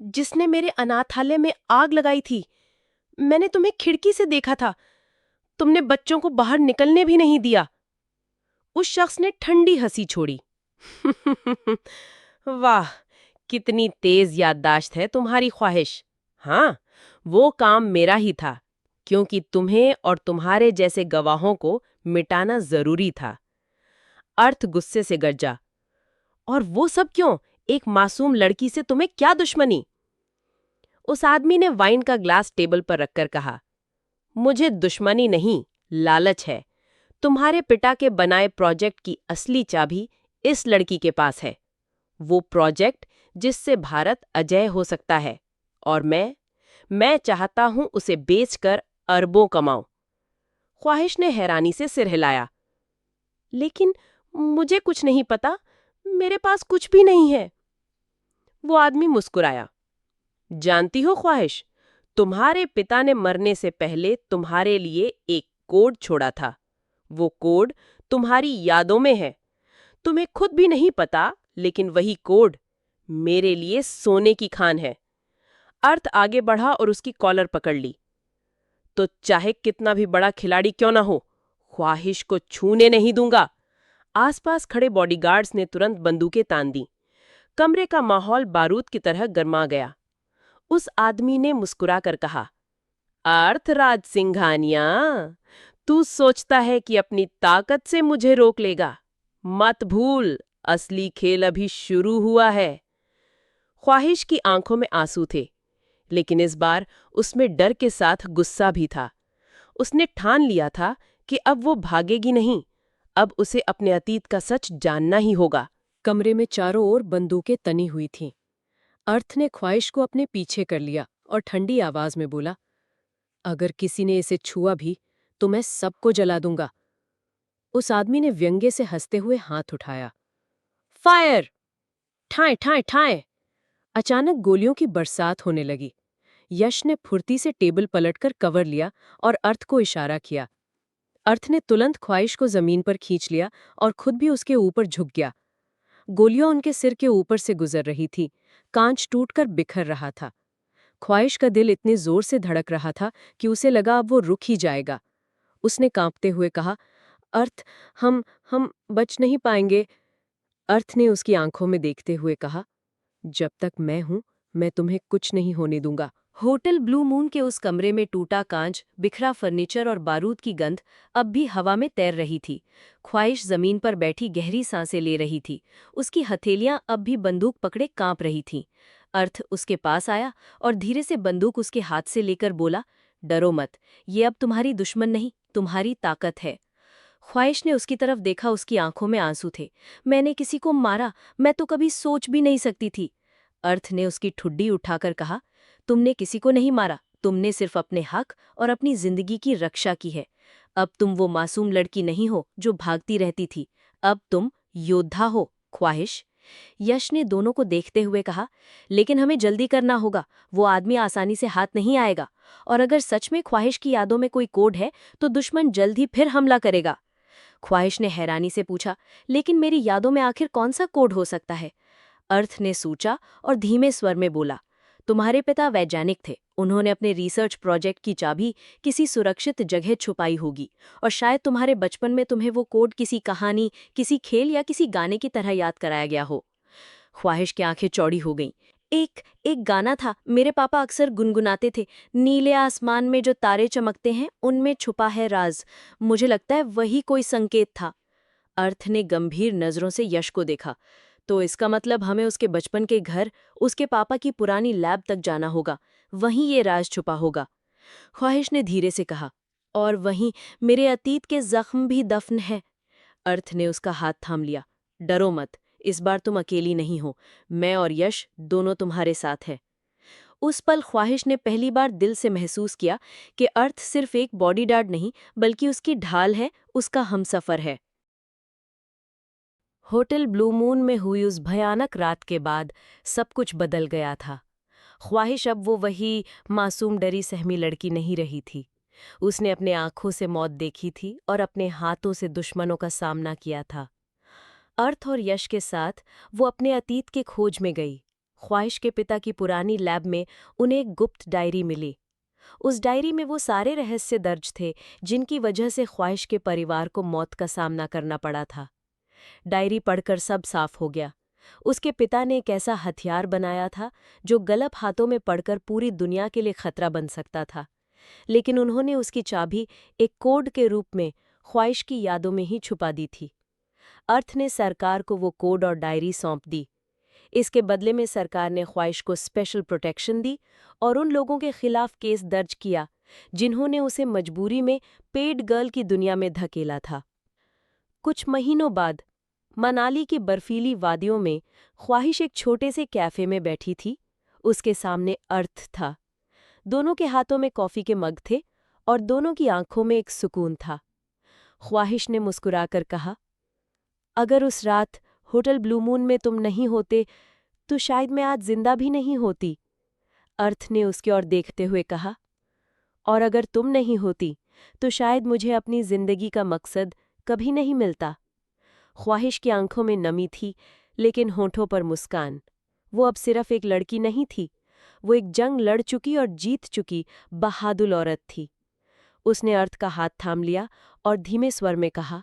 जिसने मेरे अनाथालय में आग लगाई थी। मैंने तुम्हें खिड़की से देखा था। तुमने बच्चों को बाहर निकलने भी नहीं दिया। उस शख्स ने ठंडी हंसी छोड़ी। वाह, कितनी तेज याददाश्त है तुम्हारी ख्वाहिश। हाँ, वो काम मेरा ही था, क्योंकि तुम्हें और तुम्हारे जैसे गवाहों को मिटाना जरूरी था। अर्थ गुस्से से गरजा। और वो सब क्यों? एक मासूम लड़की से तुम्हें क्या दुश्मनी? उस आदमी ने वाइन का ग्लास टेबल पर रखकर कहा, मुझे दुश्मनी नहीं, लालच है। तुम्हारे पिता के बनाए प्रोजेक्ट की असली चाबी इस लड़की के पास है। वो प्रोजेक्ट जिससे भारत अजेय हो सकता है, और मैं चाहता हूं उसे बेचकर अरबों कमाऊं। ख्वाहिश ने हैरानी से सिर हिलाया। लेकिन मुझे कुछ नहीं पता, मेरे पास कुछ भी नहीं है। वो आदमी मुस्कुराया। जानती हो ख्वाहिश, तुम्हारे पिता ने मरने से पहले तुम्हारे लिए एक कोड छोड़ा था। वो कोड तुम्हारी यादों में है। तुम्हें खुद भी नहीं पता, लेकिन वही कोड मेरे लिए सोने की खान है। अर्थ आगे बढ़ा और उसकी कॉलर पकड़ ली। तो चाहे कितना भी बड़ा खिलाड़ी क्यों ना हो, ख्वाहिश को छूने नहीं दूंगा। आसपास खड़े बॉडीगार्ड्स ने तुरंत बंदूकें तान दी। कमरे का माहौल बारूद की तरह गर्मा गया। उस आदमी ने मुस्कुराकर कहा, अर्थराज सिंघानिया, तू सोचता है कि अपनी ताकत से मुझे रोक लेगा? मत भूल, असली खेल अभी शुरू हुआ है। ख्वाहिश की आंखों में आंसू थे, लेकिन इस बार उसमें डर के साथ गुस्सा भी था। उसने ठान लिया था कि अब वो भागेगी नहीं, अब उसे अपने अतीत का सच जानना ही होगा। कमरे में चारों ओर बंदूकें तनी हुई थीं। अर्थ ने ख्वाहिश को अपने पीछे कर लिया और ठंडी आवाज में बोला, अगर किसी ने इसे छुआ भी तो मैं सबको जला दूंगा। उस आदमी ने व्यंग्य से हंसते हुए हाथ उठाया। फायर! ठाए ठाए ठाए! अचानक गोलियों की बरसात होने लगी। यश ने फुर्ती से टेबल पलटकर कवर लिया और अर्थ को इशारा किया। अर्थ ने तुरंत ख्वाहिश को जमीन पर खींच लिया और खुद भी उसके ऊपर झुक गया। गोलियां उनके सिर के ऊपर से गुजर रही थी। कांच टूटकर बिखर रहा था। ख्वाहिश का दिल इतने जोर से धड़क रहा था कि उसे लगा अब वो रुक ही जाएगा। उसने कांपते हुए कहा, अर्थ, हम बच नहीं पाएंगे। अर्थ ने उसकी आंखों में देखते हुए कहा, जब तक मैं हूं, मैं तुम्हें कुछ नहीं होने दूंगा। होटल ब्लू मून के उस कमरे में टूटा कांच, बिखरा फर्नीचर और बारूद की गंध अब भी हवा में तैर रही थी। ख्वाहिश जमीन पर बैठी गहरी सांसें ले रही थी। उसकी हथेलियां अब भी बंदूक पकड़े कांप रही थीं। अर्थ उसके पास आया और धीरे से बंदूक उसके हाथ से लेकर बोला, डरो मत, ये अब तुम्हारी दुश्मन नहीं, तुम्हारी ताकत है। ख्वाहिश ने उसकी तरफ देखा। उसकी आंखों में आंसू थे। मैंने किसी को मारा? मैं तो कभी सोच भी नहीं सकती थी। अर्थ ने उसकी ठुड्डी उठाकर कहा, तुमने किसी को नहीं मारा, तुमने सिर्फ अपने हक और अपनी जिंदगी की रक्षा की है। अब तुम वो मासूम लड़की नहीं हो जो भागती रहती थी, अब तुम योद्धा हो। ख्वाहिश, यश ने दोनों को देखते हुए कहा, लेकिन हमें जल्दी करना होगा। वो आदमी आसानी से हाथ नहीं आएगा, और अगर सच में ख्वाहिश की यादों में कोई कोड है तो दुश्मन जल्द ही फिर हमला करेगा। ख्वाहिश ने हैरानी से पूछा, लेकिन मेरी यादों में आखिर कौन सा कोड हो सकता है? अर्थ ने सोचा और धीमे स्वर में बोला, तुम्हारे पिता वैज्ञानिक थे। उन्होंने अपने रिसर्च प्रोजेक्ट की चाबी किसी सुरक्षित जगह छुपाई होगी, और शायद तुम्हारे बचपन में तुम्हें वो कोड किसी कहानी, किसी खेल या किसी गाने की तरह याद कराया गया हो। ख्वाहिश की आंखें चौड़ी हो गईं। एक गाना था, मेरे पापा अक्सर गुनगुनाते थे, नीले आसमान में जो तारे चमकते हैं उनमें छुपा है राज। मुझे लगता है वही कोई संकेत था। अर्थ ने गंभीर नजरों से यश को देखा। तो इसका मतलब हमें उसके बचपन के घर, उसके पापा की पुरानी लैब तक जाना होगा, वहीं ये राज छुपा होगा। ख्वाहिश ने धीरे से कहा, और वहीं मेरे अतीत के जख्म भी दफन है। अर्थ ने उसका हाथ थाम लिया। डरो मत, इस बार तुम अकेली नहीं हो, मैं और यश दोनों तुम्हारे साथ हैं। उस पल ख्वाहिश ने पहली बार दिल से महसूस किया कि अर्थ सिर्फ एक बॉडीगार्ड नहीं, बल्कि उसकी ढाल है, उसका हमसफर है। होटल ब्लू मून में हुई उस भयानक रात के बाद सब कुछ बदल गया था। ख्वाहिश अब वो वही मासूम डरी सहमी लड़की नहीं रही थी। उसने अपने आंखों से मौत देखी थी और अपने हाथों से दुश्मनों का सामना किया था। अर्थ और यश के साथ वो अपने अतीत की खोज में गई। ख्वाहिश के पिता की पुरानी लैब में उन्हें एक गुप्त डायरी मिली। उस डायरी में वो सारे रहस्य दर्ज थे जिनकी वजह से ख्वाहिश के परिवार को मौत का सामना करना पड़ा था। डायरी पढ़कर सब साफ हो गया। उसके पिता ने एक ऐसा हथियार बनाया था जो गलत हाथों में पड़कर पूरी दुनिया के लिए खतरा बन सकता था, लेकिन उन्होंने उसकी चाबी एक कोड के रूप में ख्वाहिश की यादों में ही छुपा दी थी। अर्थ ने सरकार को वो कोड और डायरी सौंप दी। इसके बदले में सरकार ने ख्वाहिश को स्पेशल प्रोटेक्शन दी और उन लोगों के खिलाफ केस दर्ज किया जिन्होंने उसे मजबूरी में पेड गर्ल की दुनिया में धकेला था। कुछ महीनों बाद मनाली की बर्फीली वादियों में ख्वाहिश एक छोटे से कैफे में बैठी थी। उसके सामने अर्थ था। दोनों के हाथों में कॉफी के मग थे और दोनों की आंखों में एक सुकून था। ख्वाहिश ने मुस्कुराकर कहा, अगर उस रात होटल ब्लू मून में तुम नहीं होते तो शायद मैं आज जिंदा भी नहीं होती। अर्थ ने उसकी ओर देखते हुए कहा, और अगर तुम नहीं होती तो शायद मुझे अपनी जिंदगी का मकसद कभी नहीं मिलता। ख्वाहिश की आंखों में नमी थी, लेकिन होठों पर मुस्कान। वो अब सिर्फ एक लड़की नहीं थी, वो एक जंग लड़ चुकी और जीत चुकी बहादुर औरत थी। उसने अर्थ का हाथ थाम लिया और धीमे स्वर में कहा,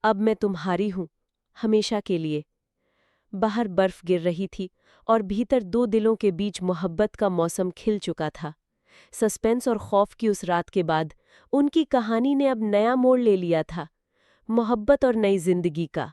अब मैं तुम्हारी हूं, हमेशा के लिए। बाहर बर्फ गिर रही थी और भीतर दो दिलों के बीच मोहब्बत का मौसम खिल चुका था। सस्पेंस और खौफ की उस रात के बाद उनकी कहानी ने अब नया मोड़ ले लिया था, मोहब्बत और नई जिंदगी का।